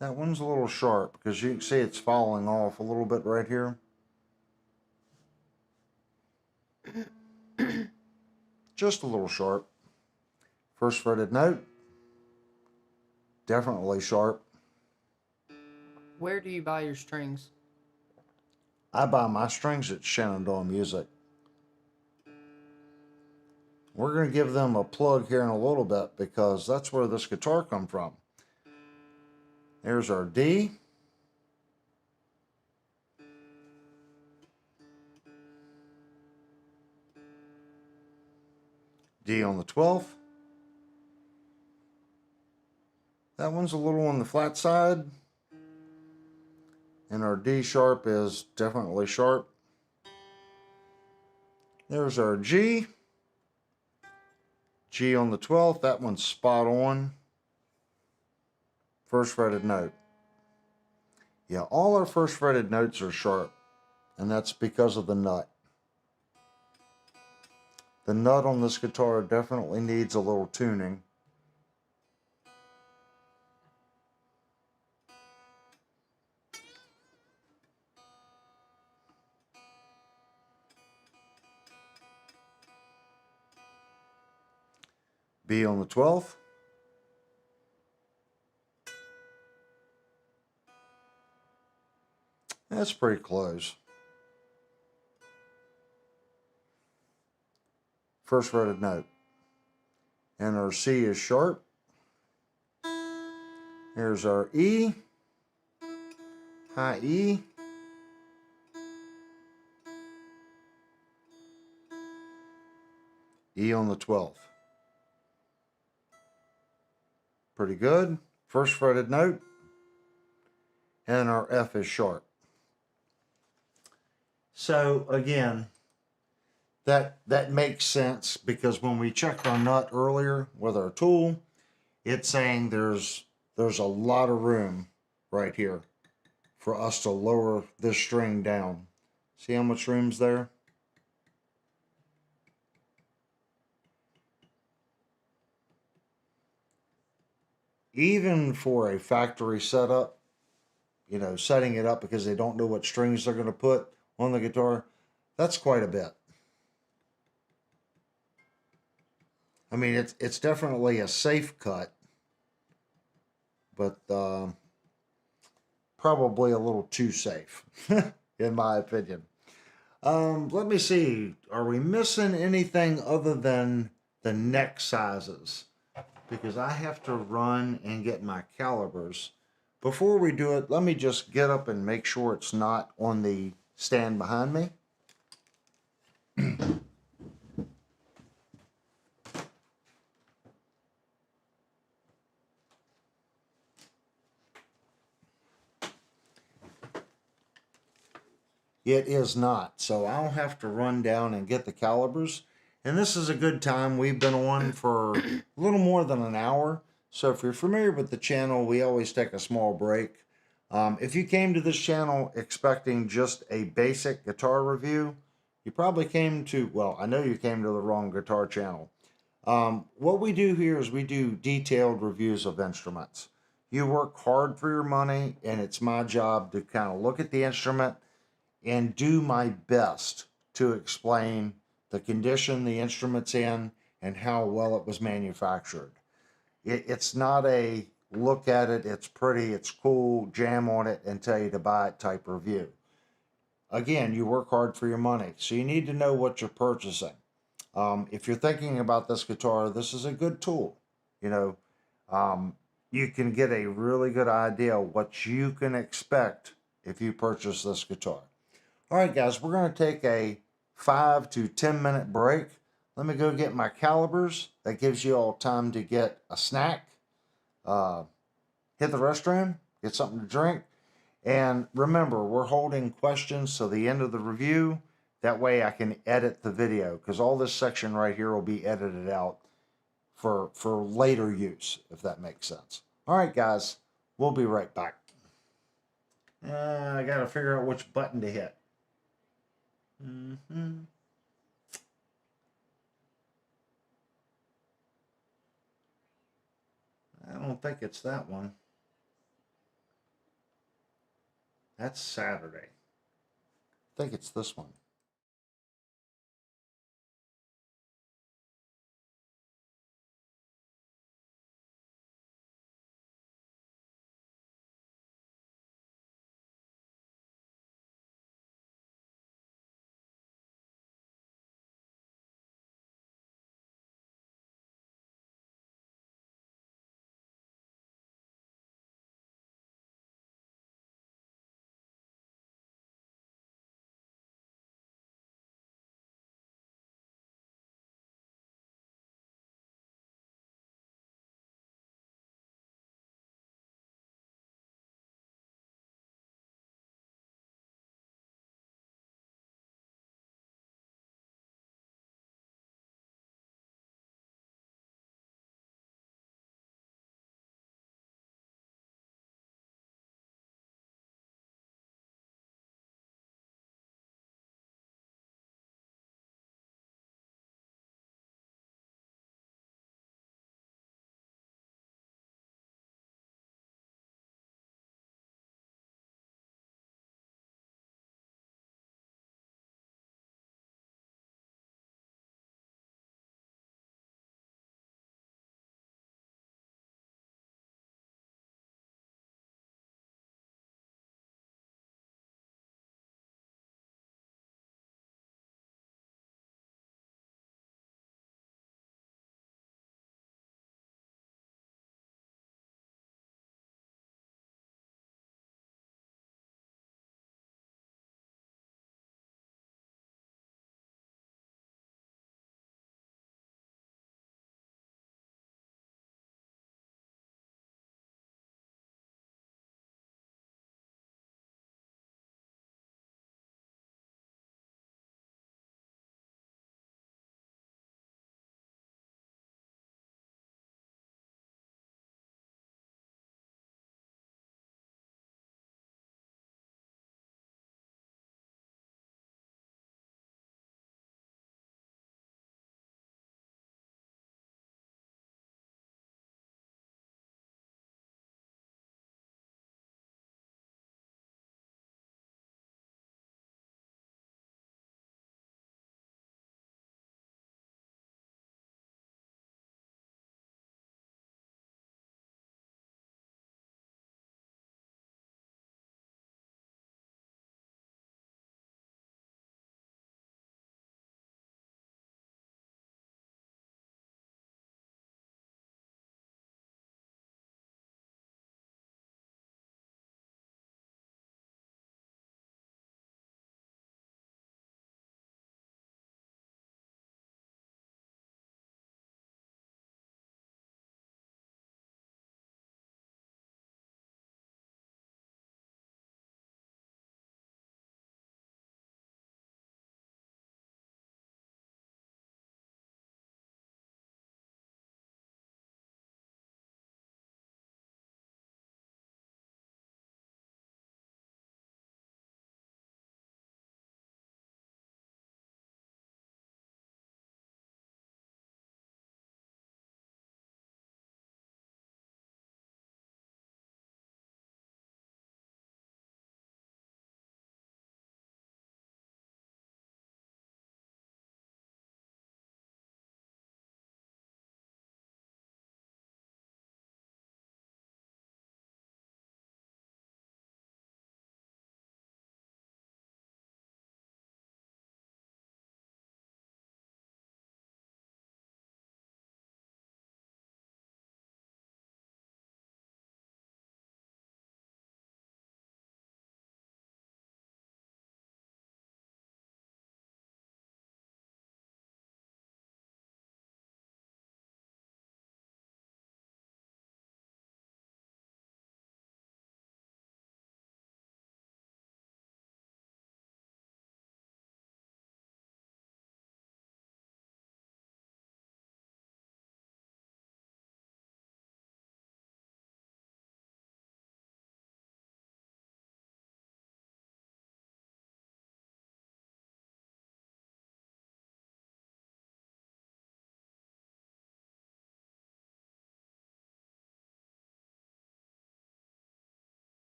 A: That one's a little sharp because you can see it's falling off a little bit right here. Just a little sharp. First fretted note. Definitely sharp.
B: Where do you buy your strings?
A: I buy my strings at Shenandoah Music. We're going to give them a plug here in a little bit because that's where this guitar come from. There's our D. D on the 12th. That one's a little on the flat side. And our D sharp is definitely sharp. There's our G. G on the 12th. That one's spot on. First fretted note. Yeah, all our first fretted notes are sharp. And that's because of the nut. The nut on this guitar definitely needs a little tuning. B on the 12th. That's pretty close. First fretted note. And our C is sharp. Here's our E. High E. E on the 12th. Pretty good. First fretted note. And our F is sharp. So again, that makes sense because when we checked our nut earlier with our tool, it's saying there's a lot of room right here for us to lower this string down. See how much room's there? Even for a factory setup, you know, setting it up because they don't know what strings they're going to put on the guitar, that's quite a bit. I mean, it's definitely a safe cut, but probably a little too safe. in my opinion. Let me see. Are we missing anything other than the neck sizes? Because I have to run and get my calibers. Before we do it, let me just get up and make sure it's not on the stand behind me. It is not. So I'll have to run down and get the calibers. And this is a good time. We've been on for a little more than an hour. So if you're familiar with the channel, we always take a small break. If you came to this channel expecting just a basic guitar review, you probably came to, well, I know you came to the wrong guitar channel. What we do here is we do detailed reviews of instruments. You work hard for your money, and it's my job to kind of look at the instrument and do my best to explain the condition the instrument's in and how well it was manufactured. It's not a look at it, it's pretty, it's cool, jam on it, and tell you to buy it type review. Again, you work hard for your money, so you need to know what you're purchasing. If you're thinking about this guitar, this is a good tool. You know, you can get a really good idea what you can expect if you purchase this guitar. All right, guys, we're going to take a 5 to 10 minute break. Let me go get my calibers. That gives you all time to get a snack, hit the restroom, get something to drink. And remember, we're holding questions to the end of the review. That way I can edit the video, because all this section right here will be edited out for later use, if that makes sense. All right, guys, we'll be right back. I got to figure out which button to hit. I don't think it's that one. That's Saturday. I think it's this one.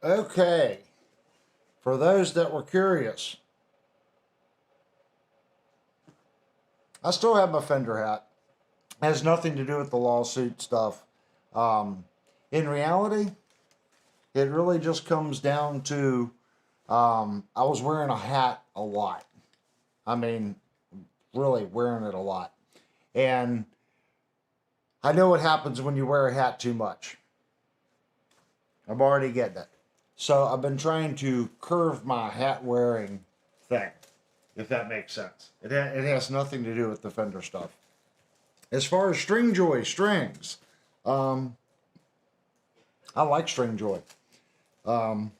A: Okay, for those that were curious, I still have my Fender hat. It has nothing to do with the lawsuit stuff. Um, in reality, it really just comes down to I was wearing a hat a lot. I mean, really wearing it a lot. And I know what happens when you wear a hat too much. I'm already getting it. So I've been trying to curve my hat wearing thing, if that makes sense. It has nothing to do with the Fender stuff. As far as Stringjoy strings, um, I like Stringjoy. Um,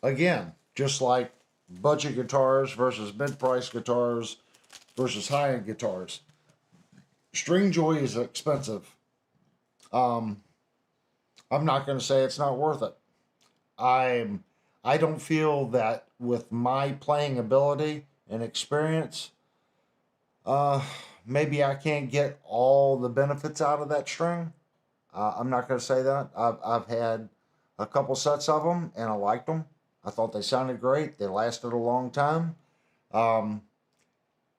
A: again, just like budget guitars versus mid-price guitars versus high-end guitars, Stringjoy is expensive. Um, I'm not going to say it's not worth it. I'm I don't feel that with my playing ability and experience, uh, maybe I can't get all the benefits out of that string. I'm not going to say that. I've had a couple sets of them and I liked them. I thought they sounded great. They lasted a long time. Um,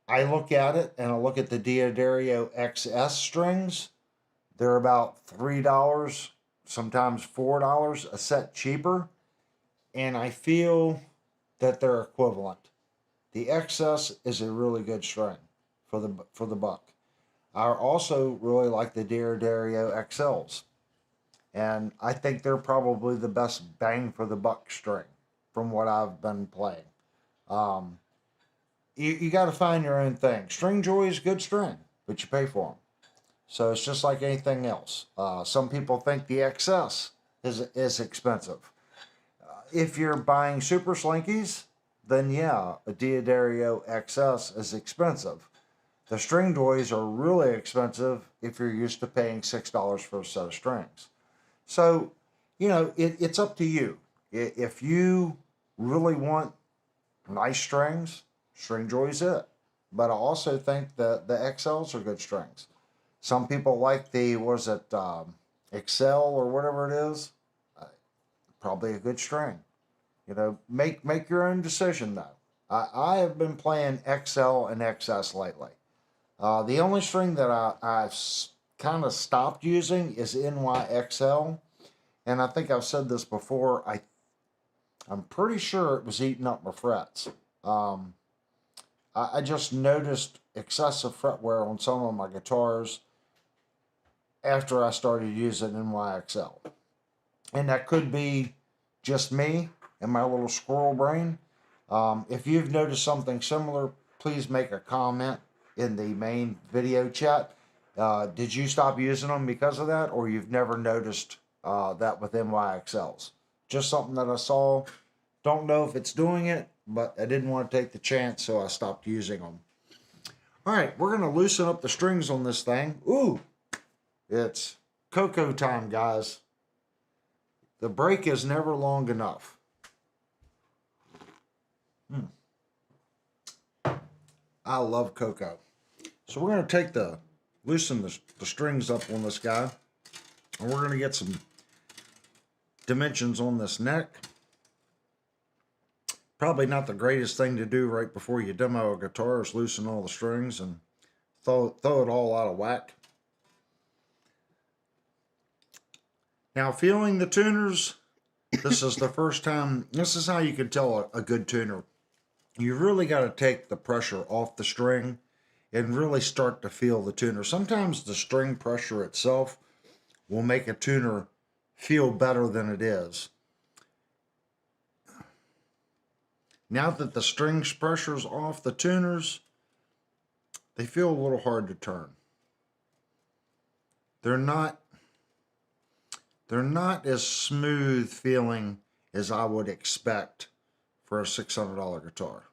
A: I look at it and I look at the Diodario XS strings. They're about $3, sometimes $4 a set cheaper, and I feel that they're equivalent. The XS is a really good string for the buck. I also really like the Diodario XLs, and I think they're probably the best bang for the buck string from what I've been playing. Um, you got to find your own thing. Stringjoy is good string, but you pay for them. So it's just like anything else. Some people think the XS is expensive. If you're buying super slinkies, then yeah, a Diodario XS is expensive. The Stringjoys are really expensive if you're used to paying $6 for a set of strings. So, it's up to you. If you really want nice strings, Stringjoy's it. But I also think that the XLs are good strings. Some people like the, what is it, Excel or whatever it is. Probably a good string. Make your own decision though. I have been playing XL and XS lately. The only string that I've kind of stopped using is NYXL. And I think I've said this before. I'm pretty sure it was eating up my frets. I just noticed excessive fret wear on some of my guitars after I started using NYXL. And that could be just me and my little squirrel brain. If you've noticed something similar, please make a comment in the main video chat. Did you stop using them because of that, or you've never noticed that with NYXLs? Just something that I saw. Don't know if it's doing it, but I didn't want to take the chance, so I stopped using them. All right, we're going to loosen up the strings on this thing. Ooh, it's cocoa time, guys. The break is never long enough. I love cocoa. So we're going to loosen the strings up on this guy. And we're going to get some dimensions on this neck. Probably not the greatest thing to do right before you demo a guitar is loosen all the strings and throw it all out of whack. Now, feeling the tuners, this is the first time, this is how you can tell a good tuner. You really got to take the pressure off the string and really start to feel the tuner. Sometimes the string pressure itself will make a tuner feel better than it is. Now that the strings pressure's off the tuners, they feel a little hard to turn. They're not as smooth feeling as I would expect for a $600 guitar.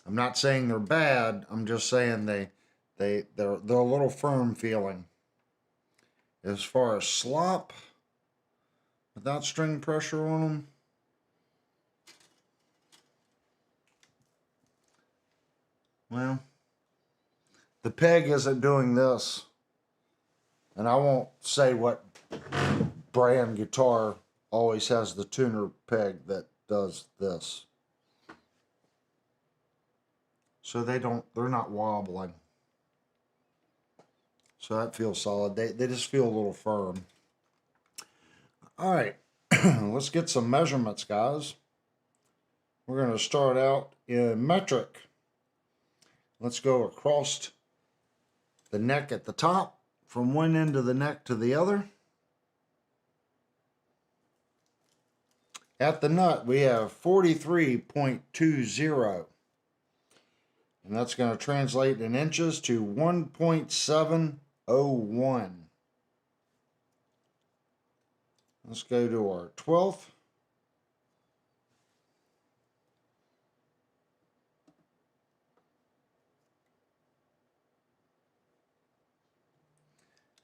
A: I'm not saying they're bad. I'm just saying they're a little firm feeling. As far as slop, without string pressure on them, well, the peg isn't doing this. And I won't say what brand guitar always has the tuner peg that does this. So they're not wobbling. So that feels solid. They just feel a little firm. All right, let's get some measurements, guys. We're going to start out in metric. Let's go across the neck at the top, from one end of the neck to the other. At the nut, we have 43.20. And that's going to translate in inches to 1.701. Let's go to our 12th.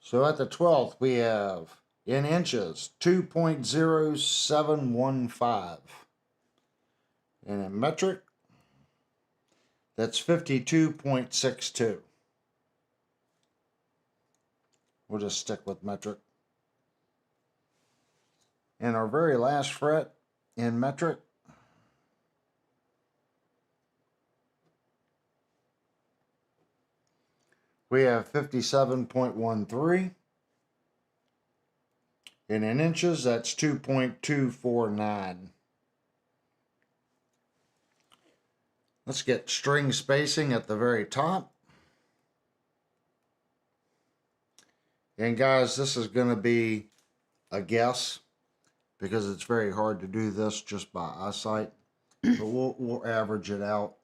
A: So at the 12th, we have in inches 2.0715. And in metric, that's 52.62. We'll just stick with metric. And our very last fret in metric, we have 57.13. And in inches, that's 2.249. Let's get string spacing at the very top. And guys, this is going to be a guess because it's very hard to do this just by eyesight. But we'll average it out.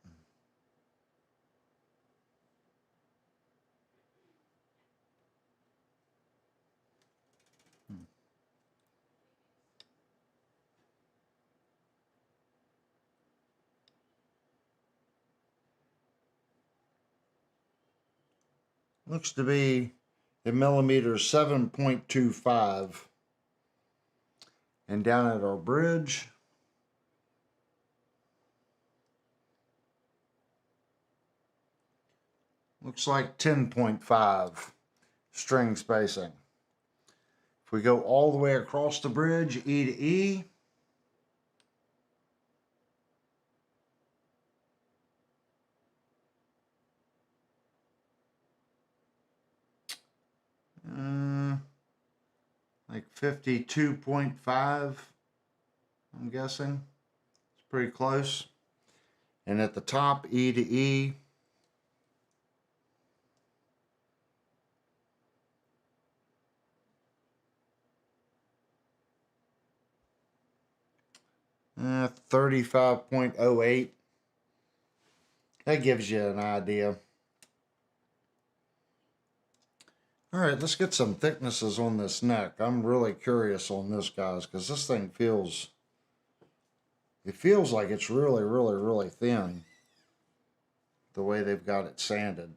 A: Looks to be in millimeters 7.25. And down at our bridge, looks like 10.5 string spacing. If we go all the way across the bridge, E to E, like 52.5, I'm guessing. It's pretty close. And at the top, E to E, uh, 35.08. That gives you an idea. All right, let's get some thicknesses on this neck. I'm really curious on this, guys, because this thing feels like it's really, really, really thin the way they've got it sanded.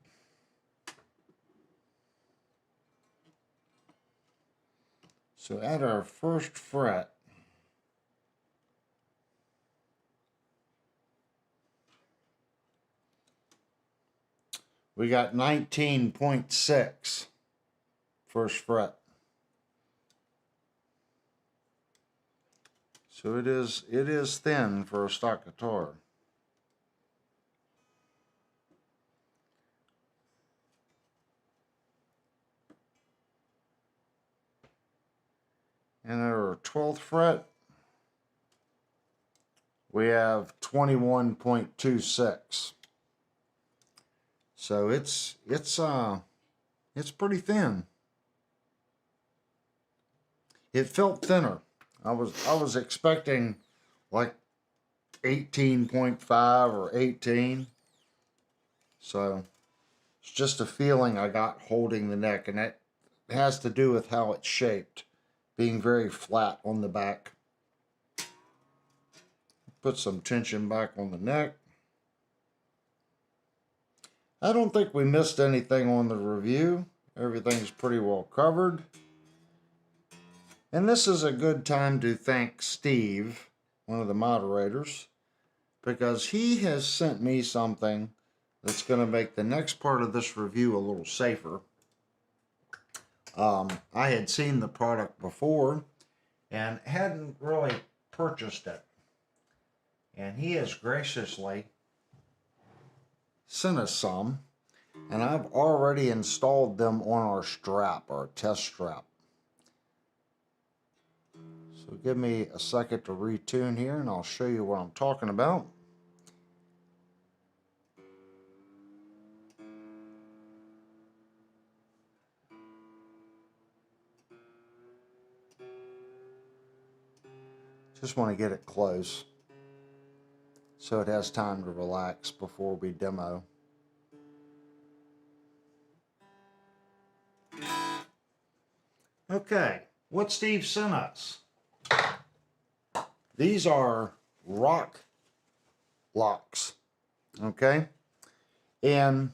A: So at our first fret, we got 19.6 first fret. So it is thin for a stock guitar. And at our 12th fret, we have 21.26. So it's pretty thin. It felt thinner. I was expecting like 18.5 or 18. So it's just a feeling I got holding the neck, and that has to do with how it's shaped, being very flat on the back. Put some tension back on the neck. I don't think we missed anything on the review. Everything's pretty well covered. And this is a good time to thank Steve, one of the moderators, because he has sent me something that's going to make the next part of this review a little safer. I had seen the product before, and hadn't really purchased it. And he has graciously sent us some, and I've already installed them on our strap, our test strap. So give me a second to retune here and I'll show you what I'm talking about. Just want to get it close so it has time to relax before we demo. Okay, what Steve sent us. These are rock locks, okay? And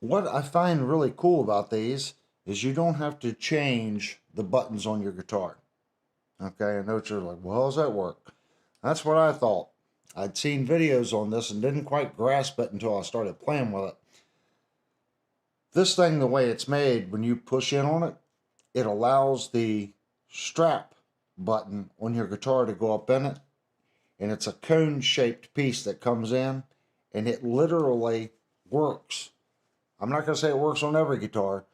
A: what I find really cool about these is you don't have to change the buttons on your guitar. Okay, I know you're like, well, how does that work? That's what I thought. I'd seen videos on this and didn't quite grasp it until I started playing with it. This thing, the way it's made, when you push in on it, it allows the strap button on your guitar to go up in it. And it's a cone-shaped piece that comes in, and it literally works. I'm not going to say it works on every guitar,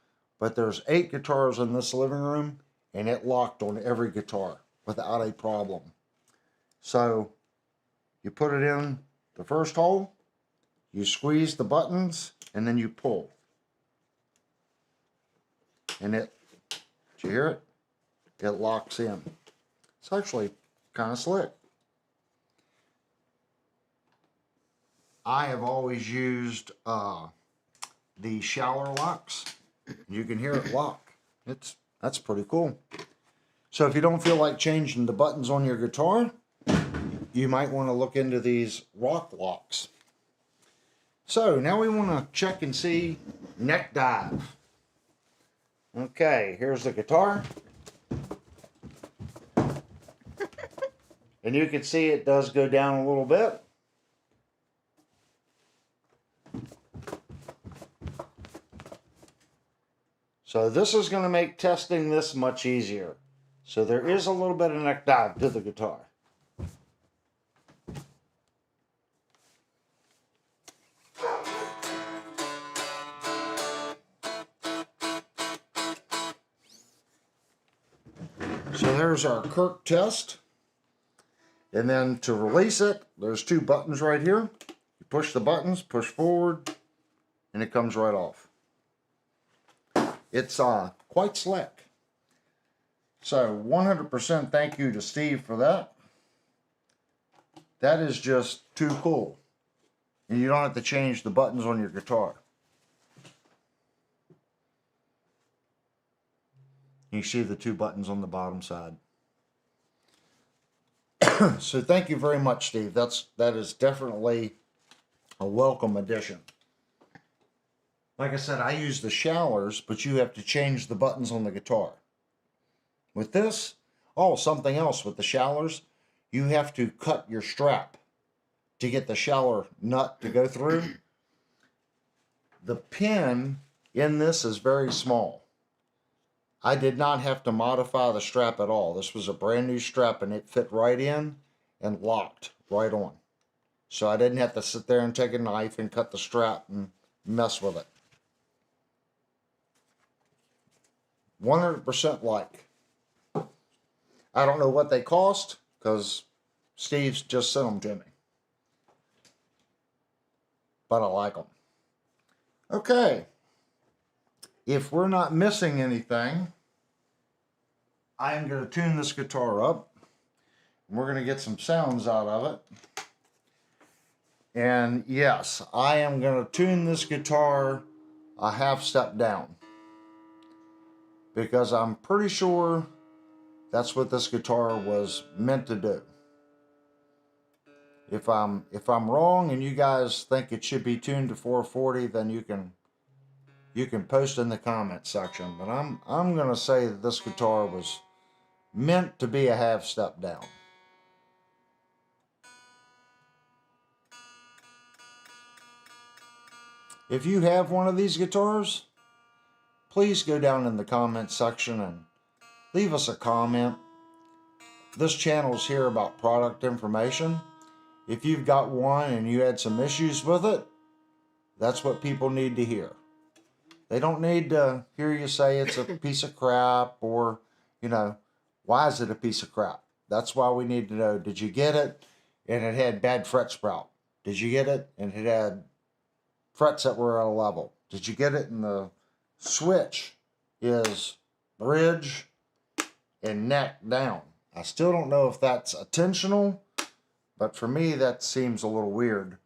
A: but there's 8 guitars in this living room, and it locked on every guitar without a problem. So you put it in the first hole, you squeeze the buttons, and then you pull. And it, did you hear it? It locks in. It's actually kind of slick. I have always used the shallower locks. You can hear it lock. That's pretty cool. So if you don't feel like changing the buttons on your guitar, you might want to look into these rock locks. So now we want to check and see neck dive. Okay, here's the guitar. And you can see it does go down a little bit. So this is going to make testing this much easier. So there is a little bit of neck dive to the guitar. So there's our Kirk test. And then to release it, there's 2 buttons right here. You push the buttons, push forward, and it comes right off. It's quite slick. So 100% thank you to Steve for that. That is just too cool. And you don't have to change the buttons on your guitar. You see the 2 buttons on the bottom side. So thank you very much, Steve. That is definitely a welcome addition. Like I said, I use the shallers, but you have to change the buttons on the guitar. With this, something else with the shallers, you have to cut your strap to get the shaller nut to go through. The pin in this is very small. I did not have to modify the strap at all. This was a brand new strap and it fit right in and locked right on. So I didn't have to sit there and take a knife and cut the strap and mess with it. 100% like. I don't know what they cost because Steve's just sent them to me. But I like them. Okay. If we're not missing anything, I am going to tune this guitar up. We're going to get some sounds out of it. And yes, I am going to tune this guitar a half step down. Because I'm pretty sure that's what this guitar was meant to do. If I'm wrong and you guys think it should be tuned to 440, then you can post in the comment section. But I'm going to say that this guitar was meant to be a half step down. If you have one of these guitars, please go down in the comment section and leave us a comment. this channel's here about product information. If you've got one and you had some issues with it, that's what people need to hear. They don't need to hear you say it's a piece of crap or, you know, why is it a piece of crap? That's why we need to know, did you get it and it had bad fret sprout? Did you get it and it had frets that were out of level? Did you get it and the switch is bridge and neck down? I still don't know if that's intentional, but for me that seems a little weird.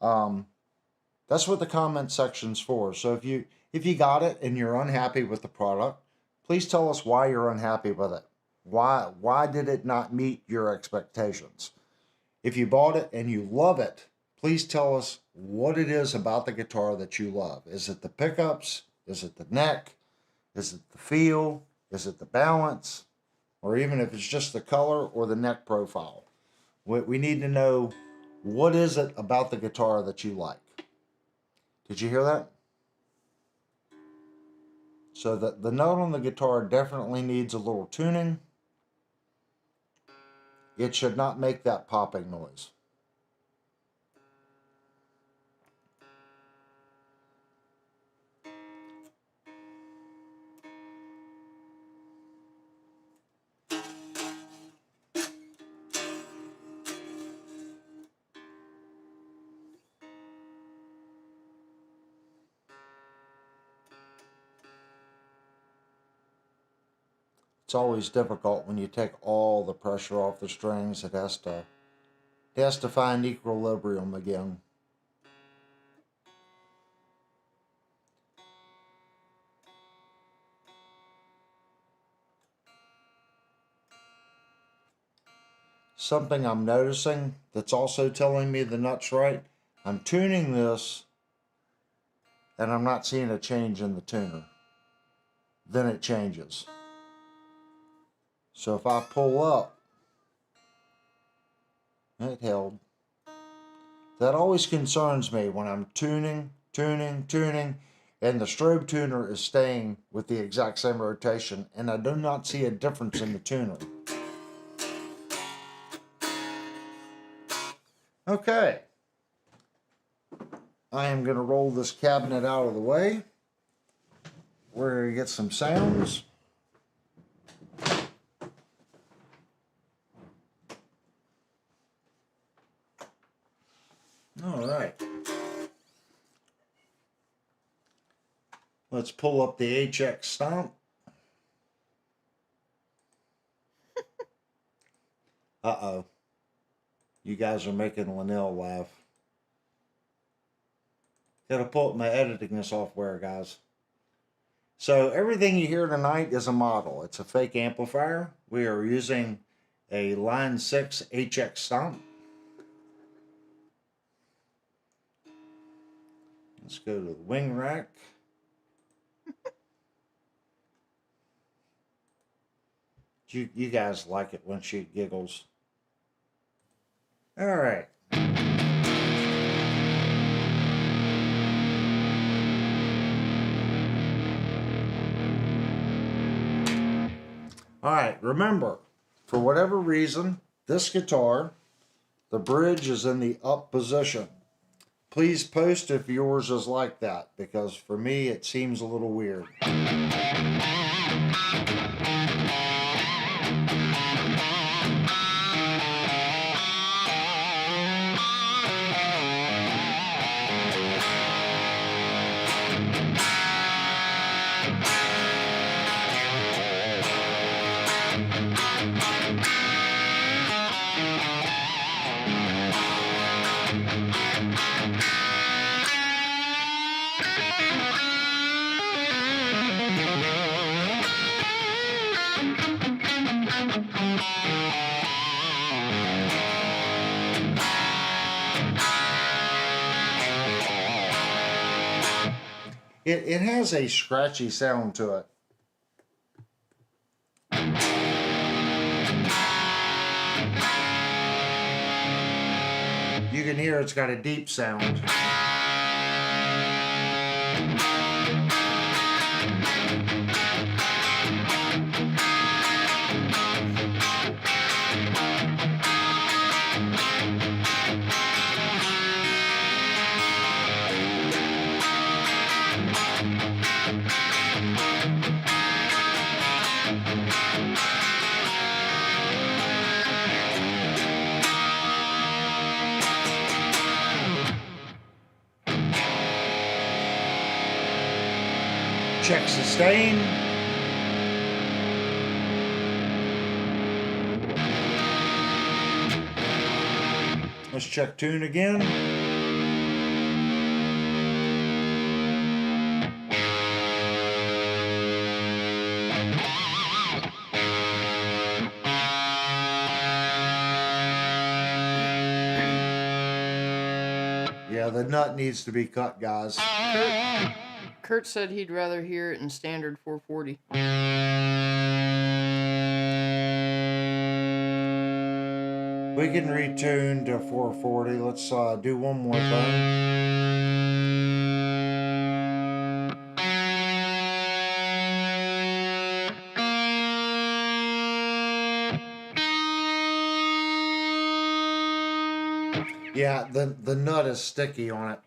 A: That's what the comment section's for. So if you got it and you're unhappy with the product, please tell us why you're unhappy with it. Why did it not meet your expectations? If you bought it and you love it, please tell us what it is about the guitar that you love. Is it the pickups? Is it the neck? Is it the feel? Is it the balance? Or even if it's just the color or the neck profile. We need to know, what is it about the guitar that you like? Did you hear that? So the note on the guitar definitely needs a little tuning. It should not make that popping noise. It's always difficult when you take all the pressure off the strings. It has to find equilibrium again. Something I'm noticing that's also telling me the nut's right. I'm tuning this and I'm not seeing a change in the tuner. Then it changes. So if I pull up, it held. That always concerns me when I'm tuning, and the strobe tuner is staying with the exact same rotation, and I do not see a difference in the tuner. Okay. I am going to roll this cabinet out of the way. We're going to get some sounds. All right. Let's pull up the HX stomp. Uh-oh. You guys are making Linnell laugh. Gotta pull up my editing software, guys. So everything you hear tonight is a model. It's a fake amplifier. We are using a Line 6 HX stomp. Let's go to the wing rack. You guys like it when she giggles. All right. All right, remember, for whatever reason, this guitar, the bridge is in the up position. Please post if yours is like that, because for me it seems a little weird. It has a scratchy sound to it. You can hear it's got a deep sound. Check sustain. Let's check tune again. Yeah, the nut needs to be cut, guys.
B: Kurt said he'd rather hear it in standard 440.
A: We can retune to 440. Let's do one more thing. Yeah, the nut is sticky on it.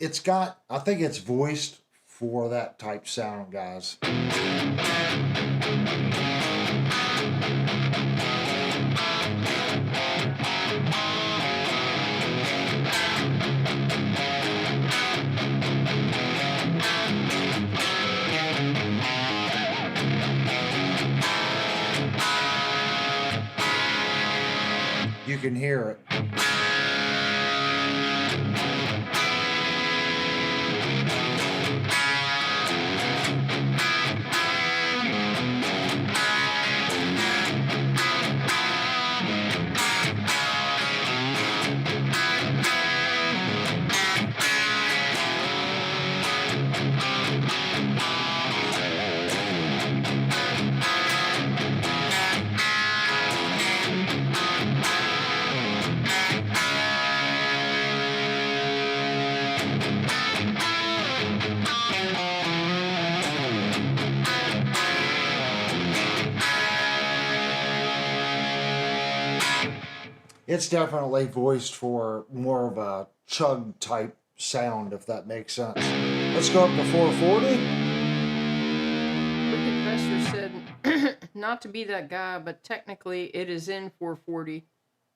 A: It's got, I think it's voiced for that type sound, guys. You can hear it. It's definitely voiced for more of a chug type sound, if that makes sense. Let's go up to 440.
B: Wicked Professor said, not to be that guy, but technically it is in 440.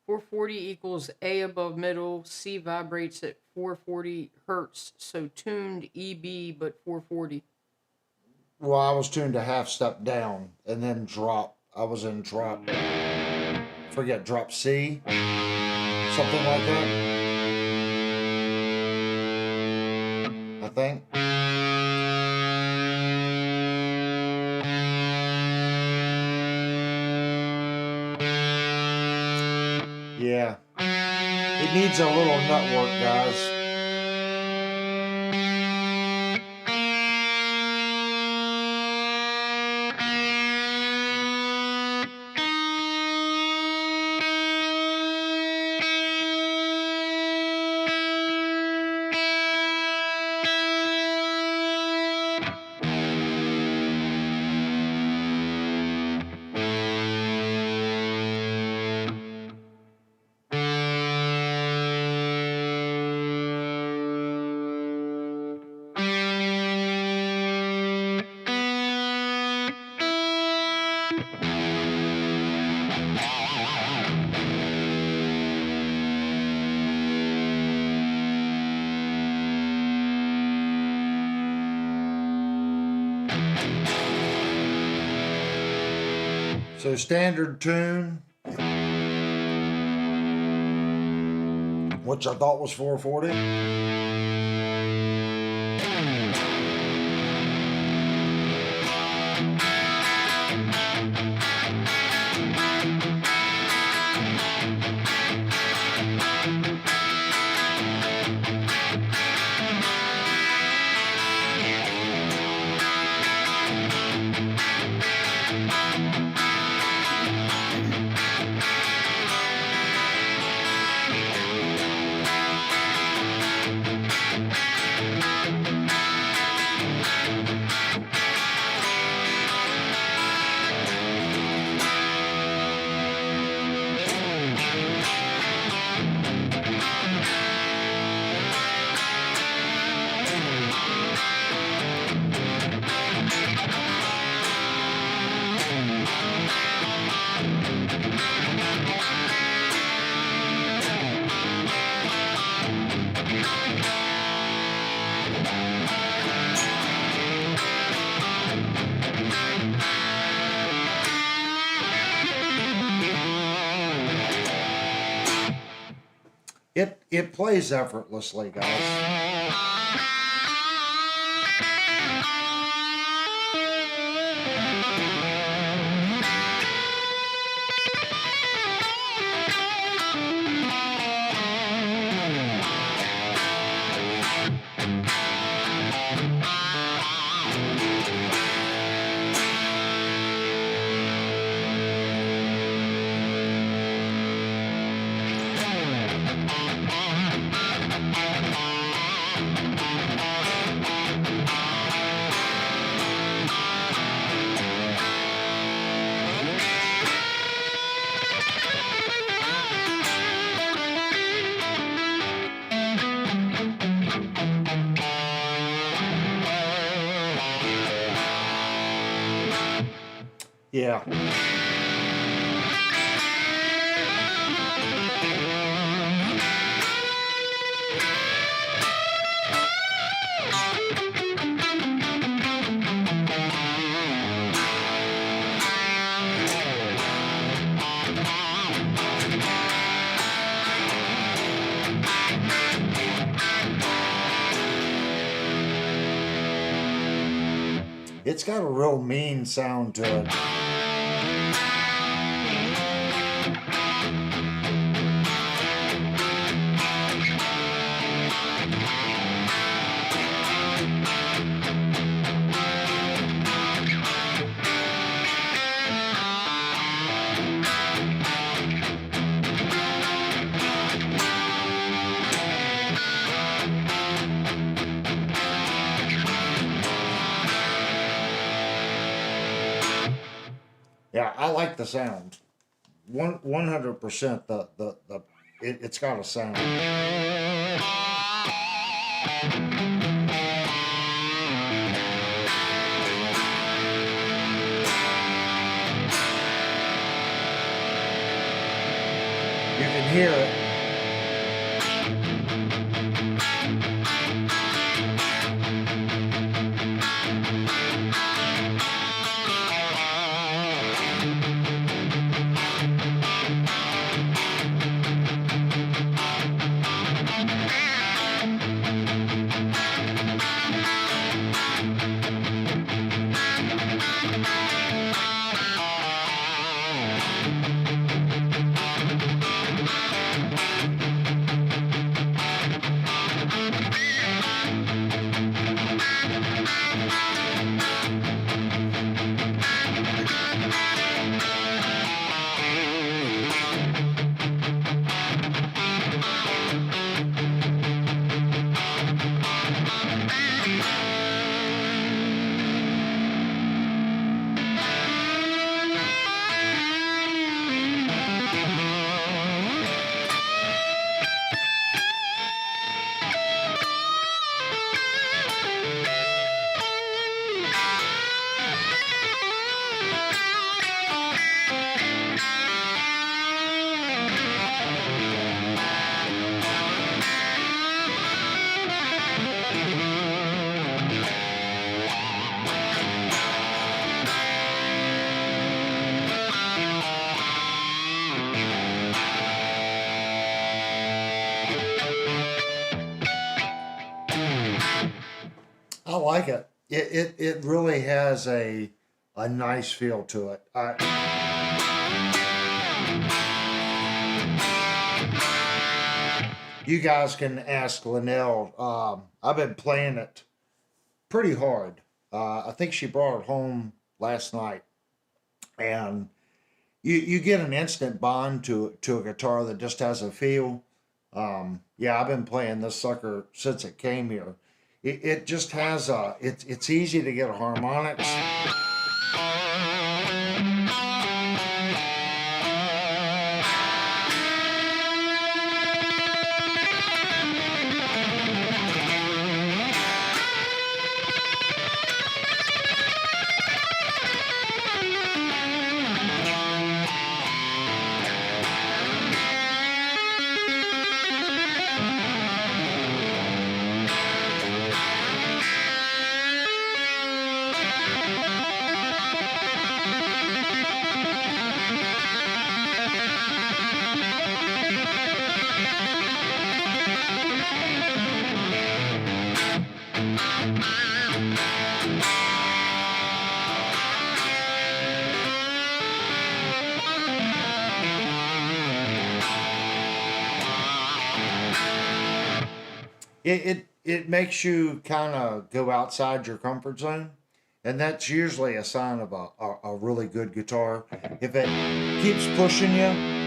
B: 440 equals A above middle, C vibrates at 440 hertz, so tuned EB, but 440.
A: Well, I was tuned a half step down and then drop. I was in drop, forget, drop C, something like that, I think. Yeah, it needs a little nut work, guys. So standard tune, which I thought was 440. it plays effortlessly, guys. Yeah. It's got a real mean sound to it. Yeah, I like the sound. 100%. It's got a sound. You can hear it. I like it. It really has a nice feel to it. You guys can ask Linnell. I've been playing it pretty hard. I think she brought it home last night, and you get an instant bond to a guitar that just has a feel. Yeah, I've been playing this sucker since it came here. It just has a. It's easy to get a harmonics. it makes you kind of go outside your comfort zone, and that's usually a sign of a really good guitar. If it keeps pushing you,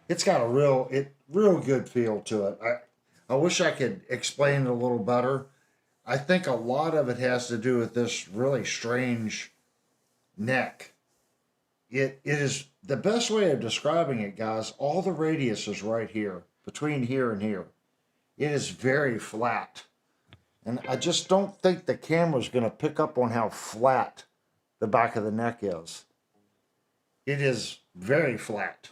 A: it's got a real good feel to it. I wish I could explain it a little better. I think a lot of it has to do with this really strange neck. It is the best way of describing it, guys. All the radius is right here, between here and here. It is very flat. And I just don't think the camera's going to pick up on how flat the back of the neck is. It is very flat.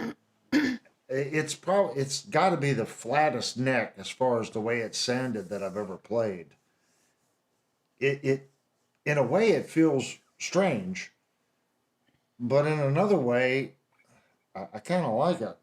A: It's got to be the flattest neck as far as the way it sounded that I've ever played. It in a way it feels strange, but in another way, I kind of like it.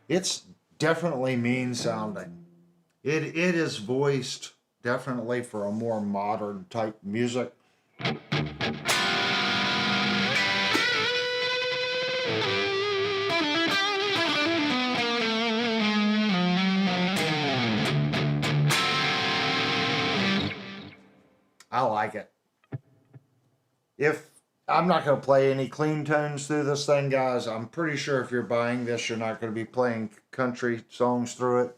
A: It's definitely mean sounding. It is voiced definitely for a more modern type music. I like it. If I'm not going to play any clean tones through this thing, guys, I'm pretty sure if you're buying this, you're not going to be playing country songs through it.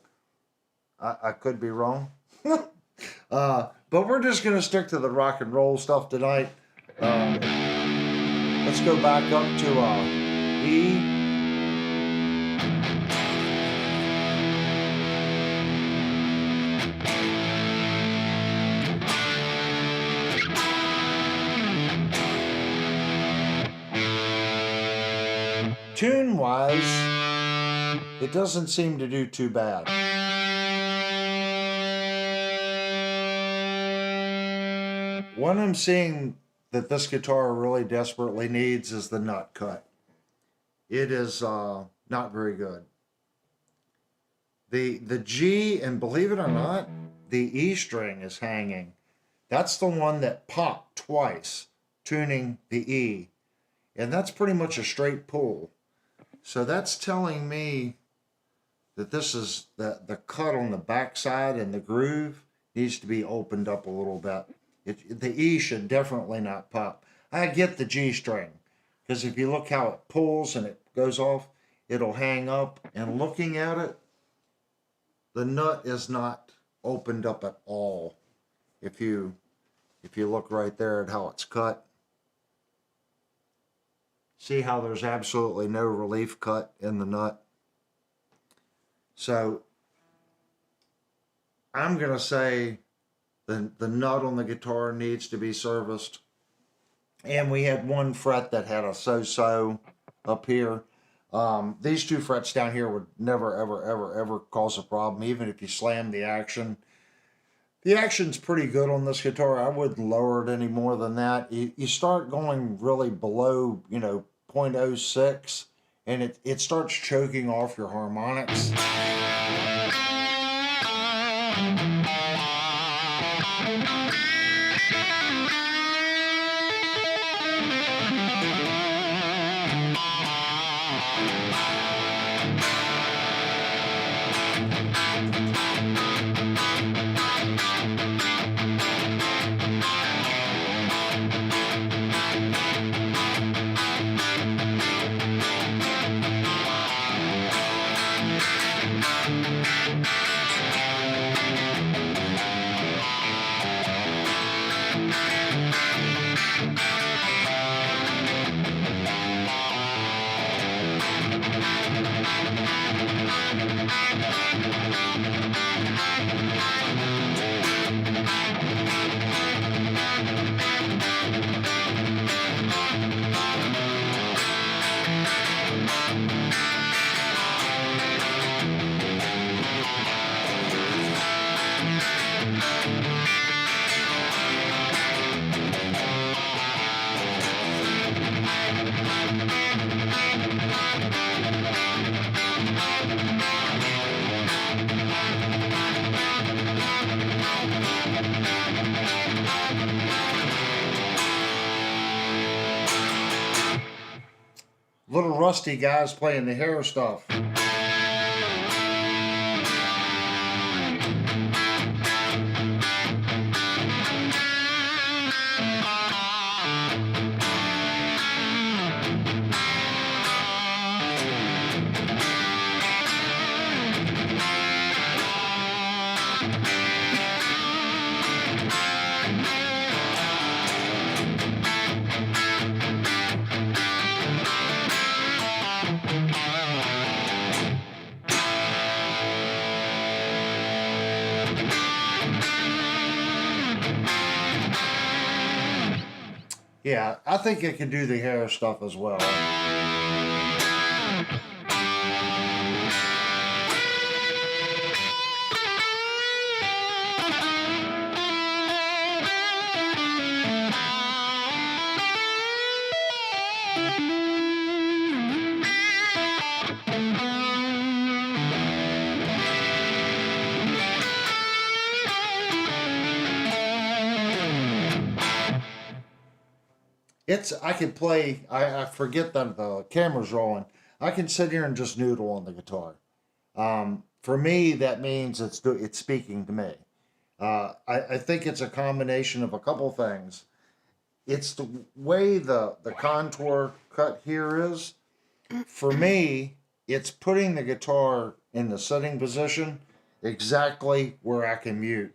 A: I could be wrong. But we're just going to stick to the rock and roll stuff tonight. Let's go back up to E. Tune-wise, it doesn't seem to do too bad. What I'm seeing that this guitar really desperately needs is the nut cut. It is not very good. The G, and believe it or not, the E string is hanging. That's the one that popped twice, tuning the E. And that's pretty much a straight pull. So that's telling me that this is the cut on the backside and the groove needs to be opened up a little bit. The E should definitely not pop. I get the G string, because if you look how it pulls and it goes off, it'll hang up. And looking at it, the nut is not opened up at all. If you look right there at how it's cut. See how there's absolutely no relief cut in the nut? So I'm going to say The nut on the guitar needs to be serviced. And we had one fret that had a so-so up here. These two frets down here would never, ever, ever, ever cause a problem, even if you slam the action. The action's pretty good on this guitar. I wouldn't lower it any more than that. You start going really below, 0.06, and it starts choking off your harmonics. Little rusty guys playing the hair stuff. Yeah, I think it can do the hair stuff as well. I could play, I forget that the camera's rolling. I can sit here and just noodle on the guitar. For me, that means it's speaking to me. I think it's a combination of a couple things. It's the way the contour cut here is. For me, it's putting the guitar in the sitting position exactly where I can mute.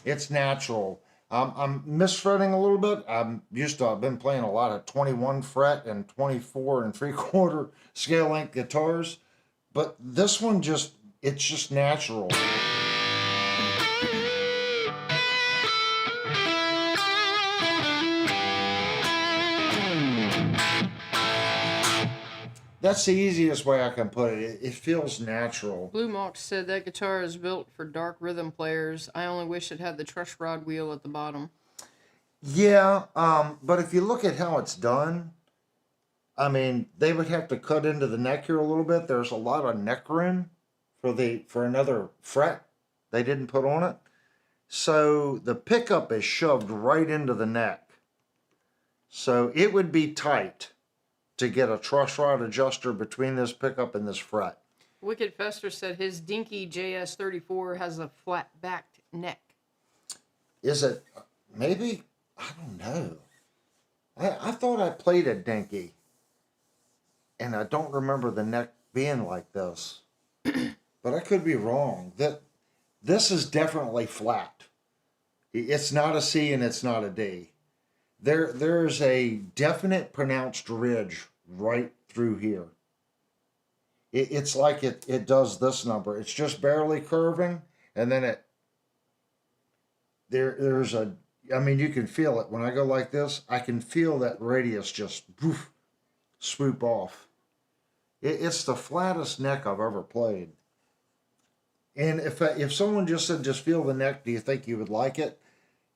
A: It's natural. I'm misfretting a little bit. I've been playing a lot of 21 fret and 24 and 3/4 scale length guitars, but this one it's just natural. That's the easiest way I can put it. It feels natural.
B: Blue Mox said that guitar is built for dark rhythm players. I only wish it had the truss rod wheel at the bottom.
A: Yeah, but if you look at how it's done, I mean, they would have to cut into the neck here a little bit. There's a lot of neck room for another fret they didn't put on it. So the pickup is shoved right into the neck. So it would be tight to get a truss rod adjuster between this pickup and this fret.
B: Wicked Fester said his Dinky JS34 has a flat-backed neck.
A: Is it? Maybe? I don't know. I thought I played a dinky, and I don't remember the neck being like this, but I could be wrong. This is definitely flat. It's not a C and it's not a D. There's a definite pronounced ridge right through here. It's like it does this number. It's just barely curving, and then there's a. I mean, you can feel it when I go like this. I can feel that radius just woof, swoop off. It's the flattest neck I've ever played. And if someone just said just feel the neck, do you think you would like it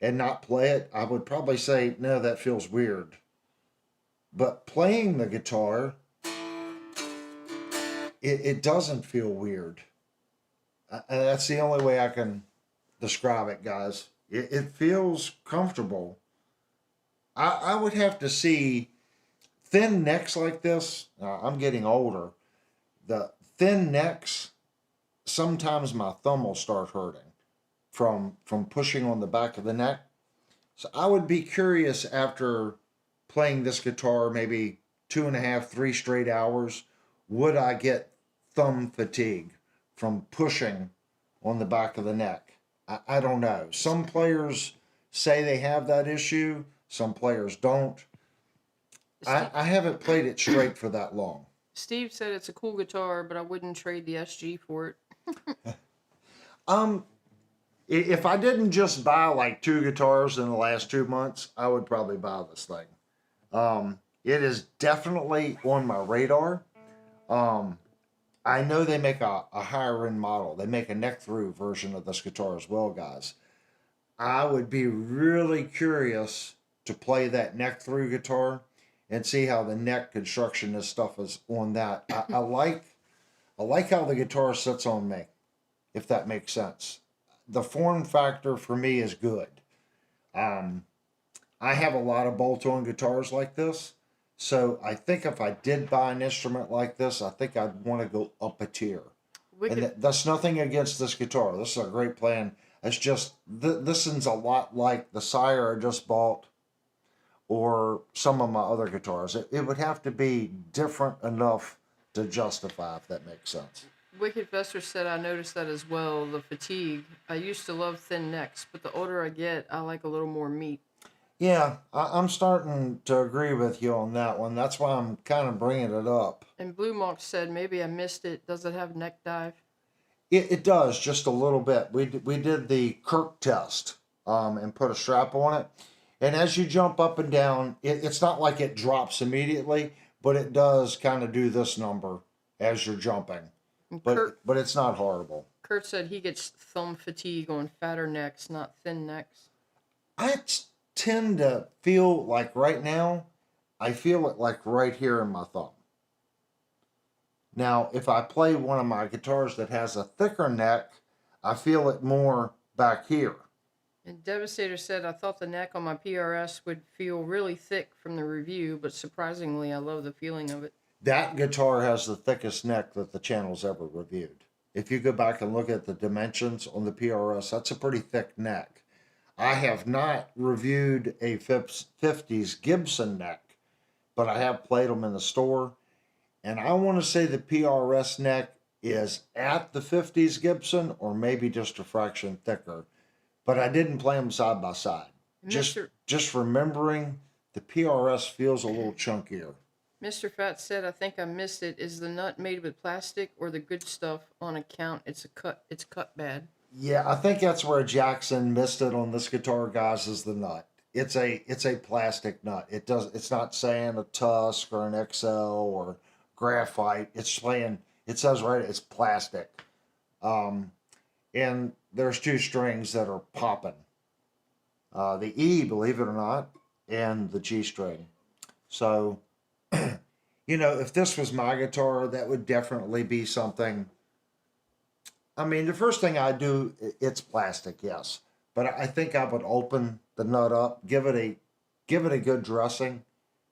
A: and not play it? I would probably say no, that feels weird. But playing the guitar, it doesn't feel weird. That's the only way I can describe it, guys. It feels comfortable. I would have to see thin necks like this. I'm getting older. The thin necks, sometimes my thumb will start hurting from pushing on the back of the neck. So I would be curious after playing this guitar maybe 2.5, 3 straight hours, would I get thumb fatigue from pushing on the back of the neck? I don't know. Some players say they have that issue, some players don't. I haven't played it straight for that long.
B: Steve said it's a cool guitar, but I wouldn't trade the SG for it.
A: Um, if I didn't just buy like 2 guitars in the last 2 months, I would probably buy this thing. It is definitely on my radar. Um, I know they make a higher end model. They make a neck through version of this guitar as well, guys. I would be really curious to play that neck through guitar and see how the neck construction and stuff is on that. I like how the guitar sits on me, if that makes sense. The form factor for me is good. Um, I have a lot of bolt-on guitars like this, so I think if I did buy an instrument like this, I think I'd want to go up a tier. And that's nothing against this guitar. This is a great plan. It's just this one's a lot like the Sire I just bought or some of my other guitars. It would have to be different enough to justify, if that makes sense.
B: Wicked Fester said I noticed that as well, the fatigue. I used to love thin necks, but the older I get, I like a little more meat.
A: Yeah, I'm starting to agree with you on that one. That's why I'm kind of bringing it up.
B: And Blue Monk said maybe I missed it. Does it have neck dive?
A: It does just a little bit. We did the Kirk test and put a strap on it. And as you jump up and down, it's not like it drops immediately, but it does kind of do this number as you're jumping.
B: And
A: But it's not horrible.
B: Kurt said he gets thumb fatigue on fatter necks, not thin necks.
A: I tend to feel like right now, I feel it like right here in my thumb. Now, if I play one of my guitars that has a thicker neck, I feel it more back here.
B: And Devastator said I thought the neck on my PRS would feel really thick from the review, but surprisingly, I love the feeling of it.
A: That guitar has the thickest neck that the channel's ever reviewed. If you go back and look at the dimensions on the PRS, that's a pretty thick neck. I have not reviewed a 50s Gibson neck, but I have played them in the store. And I want to say the PRS neck is at the 50s Gibson or maybe just a fraction thicker. But I didn't play them side by side. Just remembering the PRS feels a little chunkier.
B: Mr. Fat said I think I missed it. Is the nut made with plastic or the good stuff on account it's cut bad?
A: Yeah, I think that's where Jackson missed it on this guitar, guys, is the nut. It's a plastic nut. It's not saying a Tusk or an XL or graphite. It's saying, it says right, it's plastic. And there's 2 strings that are popping. The E, believe it or not, and the G string. So, if this was my guitar, that would definitely be something. I mean, the first thing I do, it's plastic, yes, but I think I would open the nut up, give it a good dressing,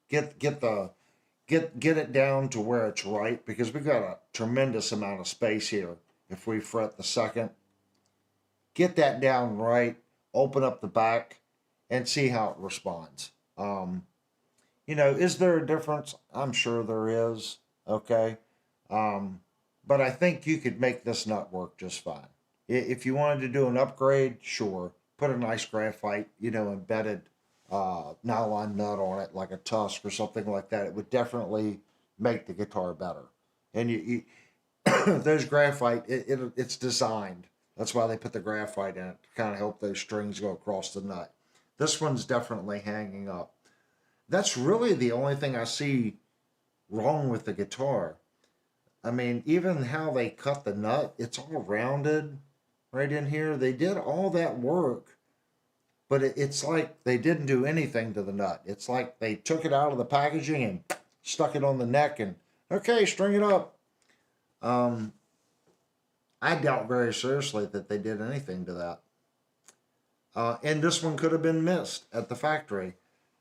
A: get it down to where it's right, because we've got a tremendous amount of space here. If we fret the second, get that down right, open up the back, and see how it responds. Is there a difference? I'm sure there is. Okay. Um, but I think you could make this nut work just fine. If you wanted to do an upgrade, sure. Put a nice graphite, embedded nylon nut on it, like a tusk or something like that. It would definitely make the guitar better. And those graphite, it's designed. That's why they put the graphite in it to kind of help those strings go across the nut. This one's definitely hanging up. That's really the only thing I see wrong with the guitar. I mean, even how they cut the nut, it's all rounded right in here. They did all that work, but it's like they didn't do anything to the nut. It's like they took it out of the packaging and stuck it on the neck and, okay, string it up. Um, I doubt very seriously that they did anything to that. And this one could have been missed at the factory.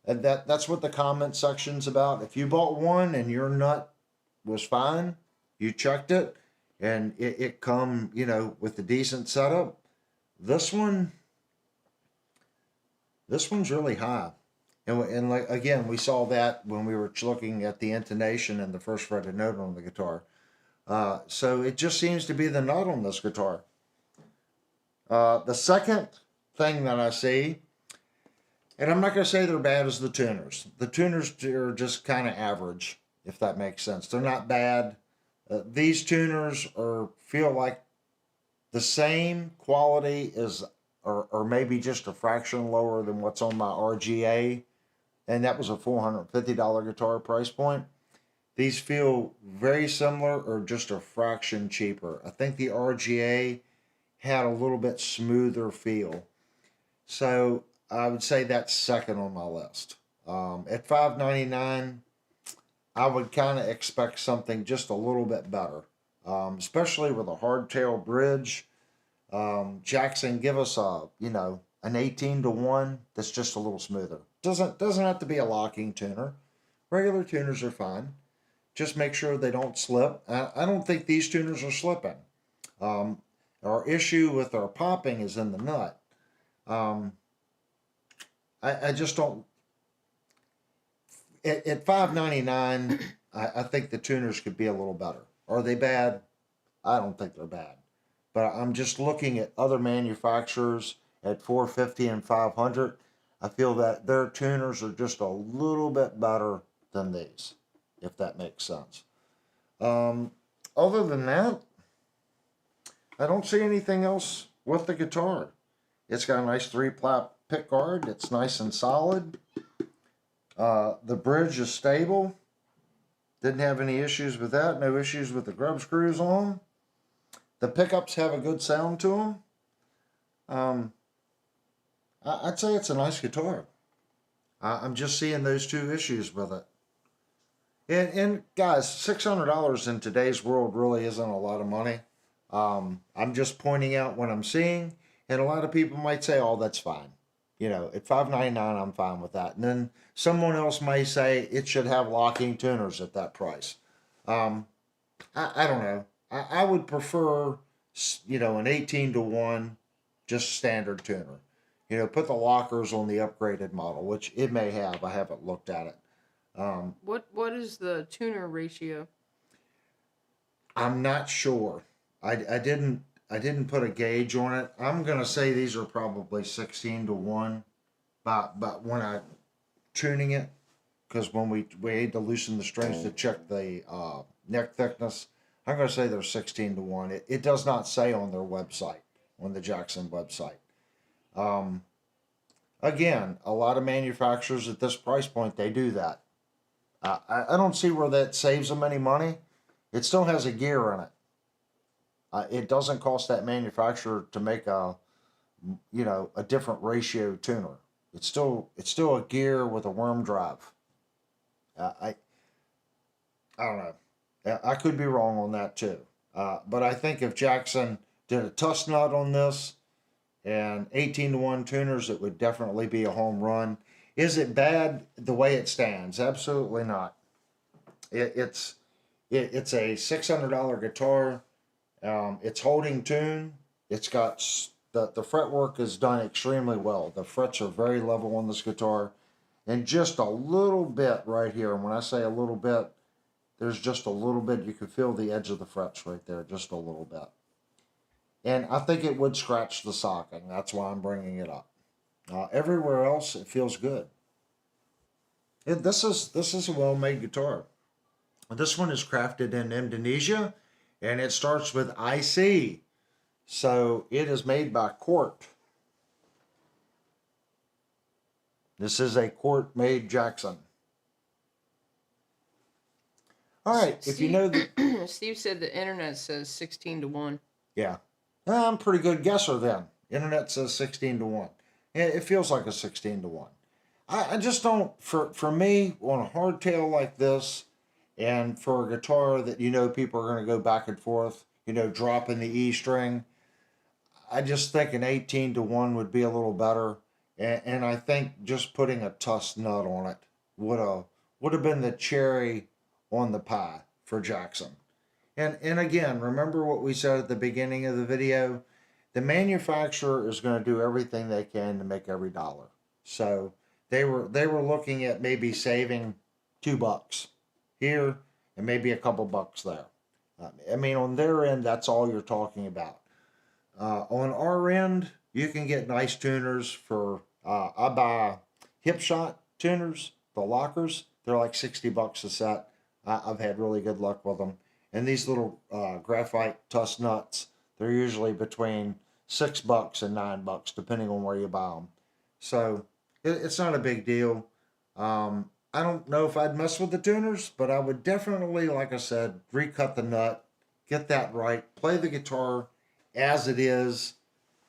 A: And that's what the comment section's about. If you bought one and your nut was fine, you checked it, and it come, with a decent setup. This one's really high. And like, again, we saw that when we were looking at the intonation and the first fretted note on the guitar. So it just seems to be the nut on this guitar. The second thing that I see, and I'm not going to say they're bad as the tuners. The tuners are just kind of average, if that makes sense. They're not bad. These tuners feel like the same quality as, or maybe just a fraction lower than what's on my RGA, and that was a $450 guitar price point. These feel very similar or just a fraction cheaper. I think the RGA had a little bit smoother feel. So I would say that's second on my list. At $599, I would kind of expect something just a little bit better, especially with a hardtail bridge. Jackson, give us an 18-1 that's just a little smoother. Doesn't have to be a locking tuner. Regular tuners are fine. Just make sure they don't slip. I don't think these tuners are slipping. Our issue with our popping is in the nut. I just don't. At $599, I think the tuners could be a little better. Are they bad? I don't think they're bad. But I'm just looking at other manufacturers at $450 and $500. I feel that their tuners are just a little bit better than these, if that makes sense. Other than that, I don't see anything else with the guitar. It's got a nice 3-plat pick guard. It's nice and solid. The bridge is stable. Didn't have any issues with that. No issues with the grub screws on. The pickups have a good sound to them. I'd say it's a nice guitar. I'm just seeing those two issues with it. And guys, $600 in today's world really isn't a lot of money. I'm just pointing out what I'm seeing, and a lot of people might say, "Oh, that's fine." At $599, I'm fine with that. And then someone else may say it should have locking tuners at that price. I don't know. I would prefer, an 18-1, just standard tuner. Put the lockers on the upgraded model, which it may have. I haven't looked at it.
B: What is the tuner ratio?
A: I'm not sure. I didn't put a gauge on it. I'm gonna say these are probably 16-1, but when I tuning it, because when we had to loosen the strings to check the neck thickness, I'm gonna say they're 16-1. It does not say on their website, on the Jackson website. Again, a lot of manufacturers at this price point, they do that. I don't see where that saves them any money. It still has a gear in it. It doesn't cost that manufacturer to make a different ratio tuner. It's still a gear with a worm drive. I don't know. I could be wrong on that too. But I think if Jackson did a tusk nut on this and 18-1 tuners, it would definitely be a home run. Is it bad the way it stands? Absolutely not. It's a $600 guitar. It's holding tune. It's got the fretwork is done extremely well. The frets are very level on this guitar, and just a little bit right here. And when I say a little bit, there's just a little bit. You can feel the edge of the frets right there, just a little bit. And I think it would scratch the socking. That's why I'm bringing it up. Everywhere else, it feels good. This is a well-made guitar. This one is crafted in Indonesia, and it starts with IC. So it is made by Court. This is a Court-made Jackson. All right, if you know the...
B: Steve said the internet says 16 to 1.
A: Yeah. I'm a pretty good guesser then. Internet says 16 to 1. It feels like a 16 to 1. I just don't, for me, on a hardtail like this, and for a guitar that people are going to go back and forth, dropping the E string, I just think an 18 to 1 would be a little better. And I think just putting a tusk nut on it would have been the cherry on the pie for Jackson. And again, remember what we said at the beginning of the video? The manufacturer is going to do everything they can to make every dollar. So they were looking at maybe saving $2 here and maybe a couple bucks there. I mean, on their end, that's all you're talking about. On our end, you can get nice tuners for, I buy hip shot tuners, the lockers. They're like $60 a set. I've had really good luck with them. And these little graphite tusk nuts, they're usually between $6 and $9, depending on where you buy them. So it's not a big deal. I don't know if I'd mess with the tuners, but I would definitely, like I said, recut the nut, get that right, play the guitar as it is,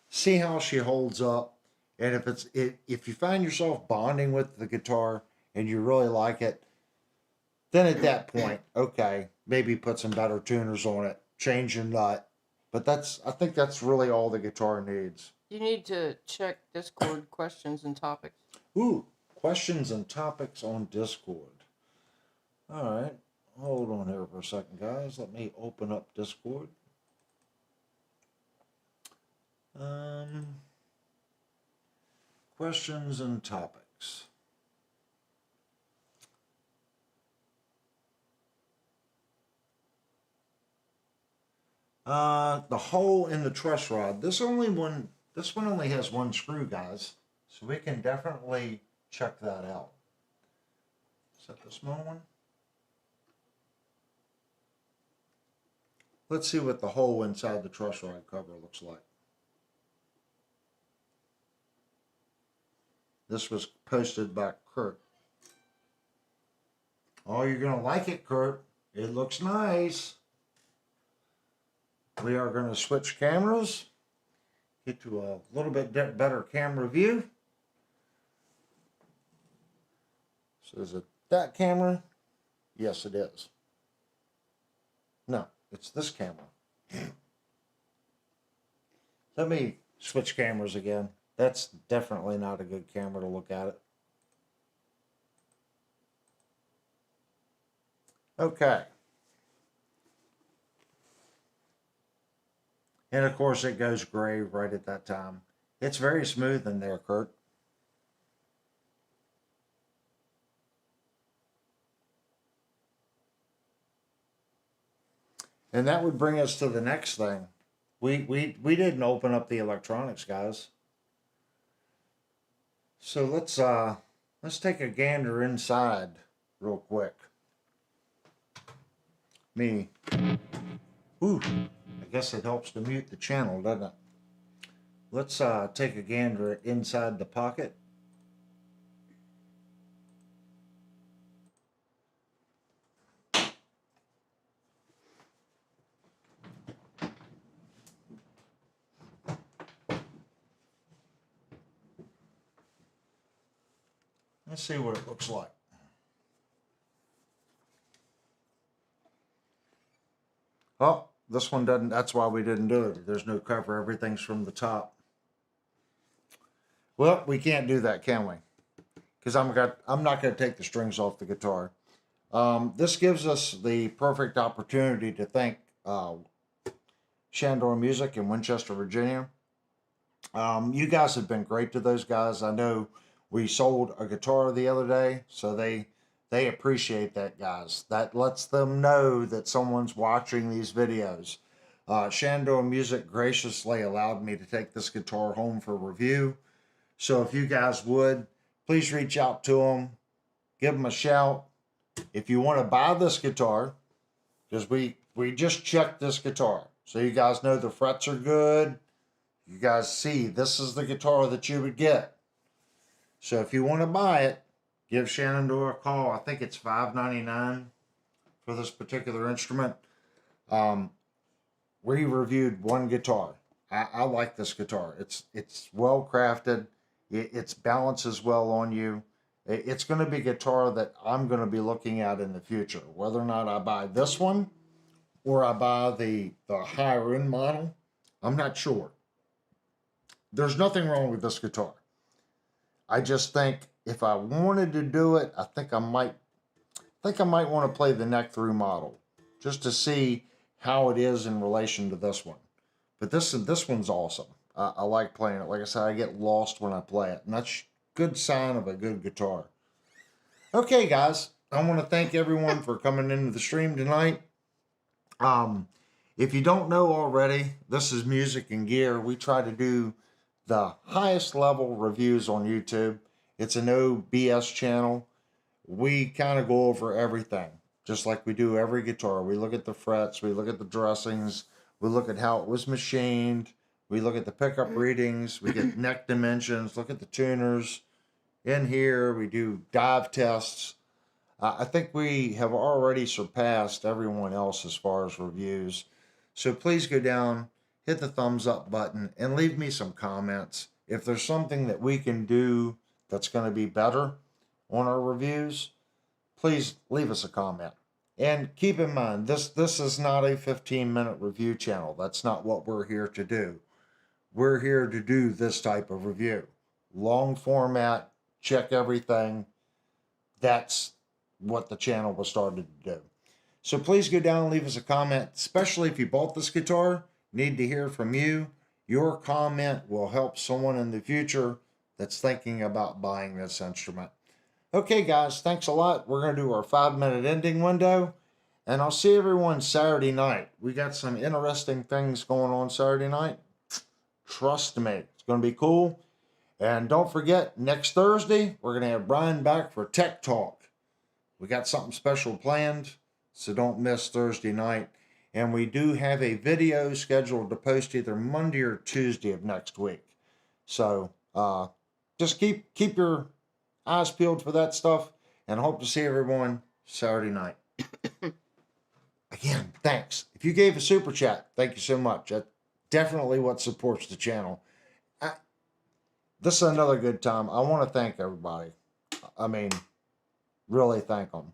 A: see how she holds up, and if you find yourself bonding with the guitar and you really like it, then at that point, okay, maybe put some better tuners on it, change your nut. But I think that's really all the guitar needs.
B: You need to check Discord questions and topics.
A: Ooh, questions and topics on Discord. All right, hold on here for a second, guys. Let me open up Discord. Questions and topics. The hole in the truss rod. This one only has one screw, guys. So we can definitely check that out. Is that the small one? Let's see what the hole inside the truss rod cover looks like. This was posted by Kurt. Oh, you're going to like it, Kurt. It looks nice. We are going to switch cameras, get to a little bit better camera view. So is it that camera? Yes, it is. No, it's this camera. Let me switch cameras again. That's definitely not a good camera to look at it. Okay. And of course it goes gray right at that time. It's very smooth in there, Kurt. And that would bring us to the next thing. We didn't open up the electronics, guys. So let's take a gander inside real quick. Ooh, I guess it helps to mute the channel, doesn't it? Let's take a gander inside the pocket. Let's see what it looks like. Oh, this one doesn't, that's why we didn't do it. There's no cover, everything's from the top. Well, we can't do that, can we? Because I'm not going to take the strings off the guitar. This gives us the perfect opportunity to thank Shandor Music in Winchester, Virginia. You guys have been great to those guys. I know We sold a guitar the other day, so they appreciate that, guys. That lets them know that someone's watching these videos. Shenandoah Music graciously allowed me to take this guitar home for review. So if you guys would, please reach out to them, give them a shout. If you want to buy this guitar, because we just checked this guitar, so you guys know the frets are good. You guys see, this is the guitar that you would get. So if you want to buy it, give Shenandoah a call. I think it's $5.99 for this particular instrument. We reviewed one guitar. I like this guitar. It's well crafted. It balances well on you. It's going to be a guitar that I'm going to be looking at in the future. Whether or not I buy this one or I buy the higher end model, I'm not sure. There's nothing wrong with this guitar. I just think if I wanted to do it, I think I might want to play the neck through model just to see how it is in relation to this one. But this one's awesome. I like playing it. Like I said, I get lost when I play it, and that's a good sign of a good guitar. Okay, guys, I want to thank everyone for coming into the stream tonight. If you don't know already, this is Music and Gear. We try to do the highest level reviews on YouTube. It's a no BS channel. We kind of go over everything, just like we do every guitar. We look at the frets, we look at the dressings, we look at how it was machined, we look at the pickup readings, we get neck dimensions, look at the tuners. In here, we do dive tests. I think we have already surpassed everyone else as far as reviews. So please go down, hit the thumbs up button, and leave me some comments. If there's something that we can do that's going to be better on our reviews, please leave us a comment. And keep in mind, this is not a 15-minute review channel. That's not what we're here to do. We're here to do this type of review. Long format, check everything. That's what the channel was started to do. So please go down and leave us a comment, especially if you bought this guitar. Need to hear from you. Your comment will help someone in the future that's thinking about buying this instrument. Okay, guys, thanks a lot. We're going to do our 5-minute ending window, and I'll see everyone Saturday night. We got some interesting things going on Saturday night. Trust me, it's going to be cool. And don't forget, next Thursday, we're going to have Brian back for Tech Talk. We got something special planned, so don't miss Thursday night. And we do have a video scheduled to post either Monday or Tuesday of next week. So just keep your eyes peeled for that stuff, and I hope to see everyone Saturday night. Again, thanks. If you gave a super chat, thank you so much. That's definitely what supports the channel. This is another good time. I want to thank everybody. I mean, really thank them.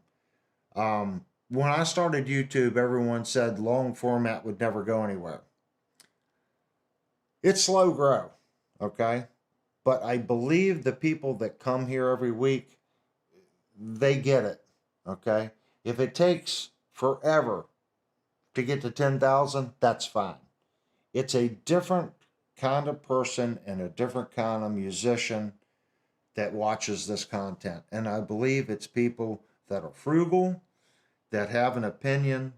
A: When I started YouTube, everyone said long format would never go anywhere. It's slow grow, okay? But I believe the people that come here every week, they get it, okay? If it takes forever to get to 10,000, that's fine. It's a different kind of person and a different kind of musician that watches this content. And I believe it's people that are frugal, that have an opinion,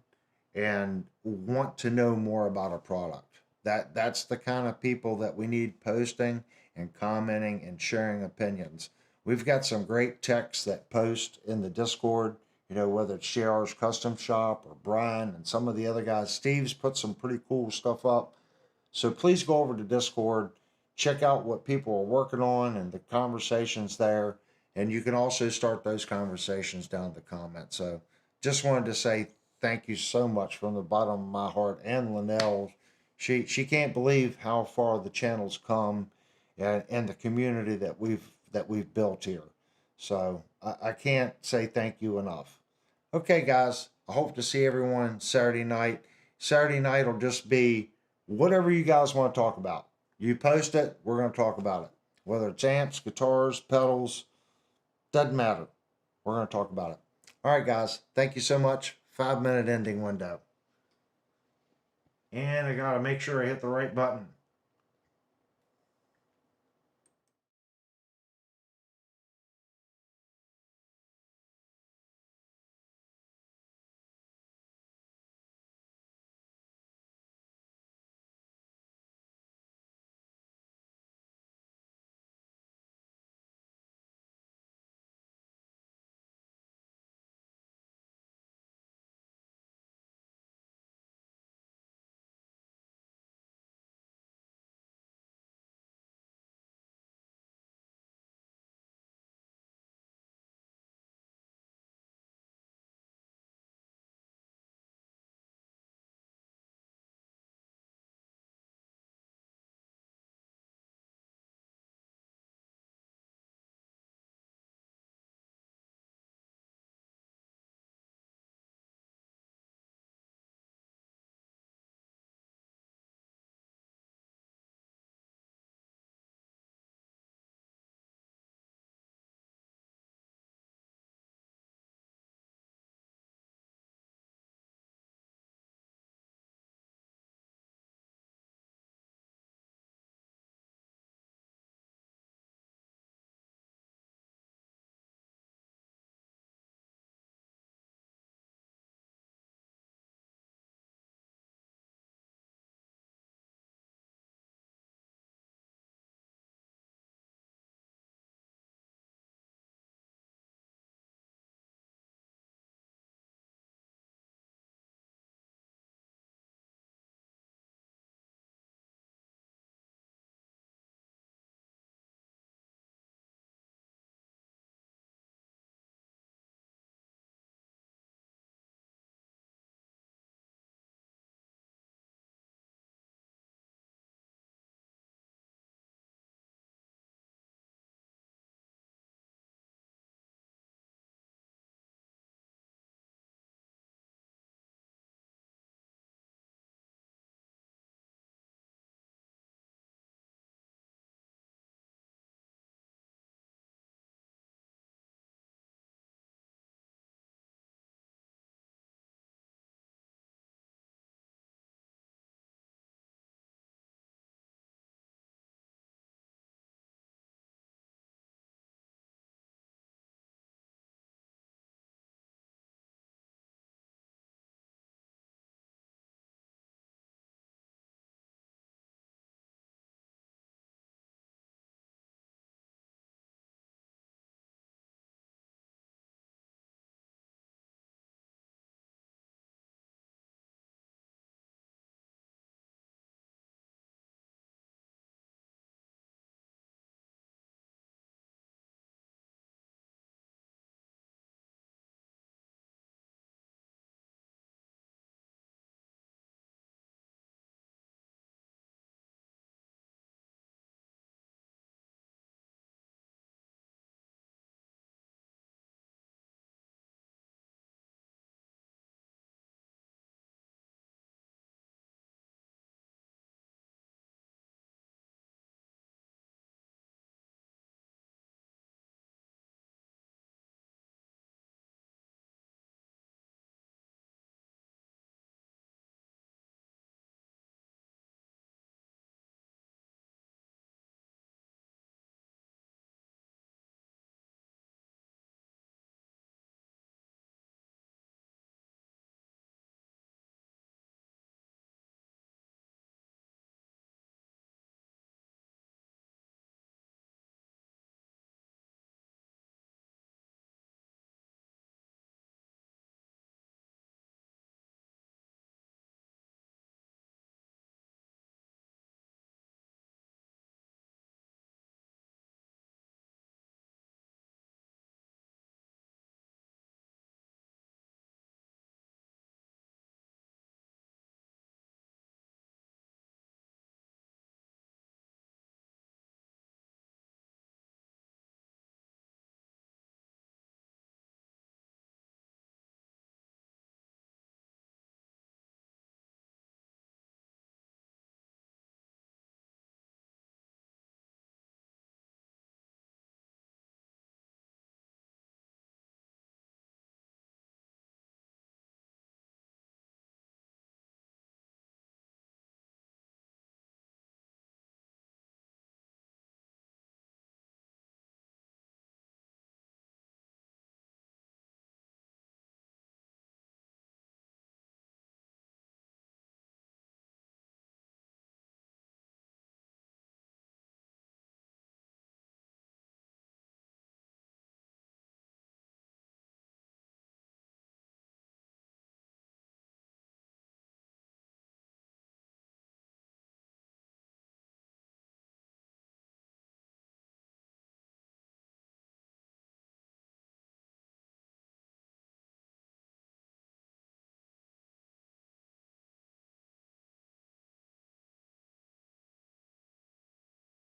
A: and want to know more about a product. That's the kind of people that we need posting and commenting and sharing opinions. We've got some great techs that post in the Discord, you know, whether it's JR's Custom Shop or Brian and some of the other guys. Steve's put some pretty cool stuff up. So please go over to Discord, check out what people are working on and the conversations there. And you can also start those conversations down in the comments. So just wanted to say thank you so much from the bottom of my heart. And Linnell, she can't believe how far the channel's come and the community that we've built here. So I can't say thank you enough. Okay, guys, I hope to see everyone Saturday night. Saturday night will just be whatever you guys want to talk about. You post it, we're going to talk about it. Whether it's amps, guitars, pedals, doesn't matter. We're going to talk about it. All right, guys, thank you so much. 5-minute ending window. And I got to make sure I hit the right button.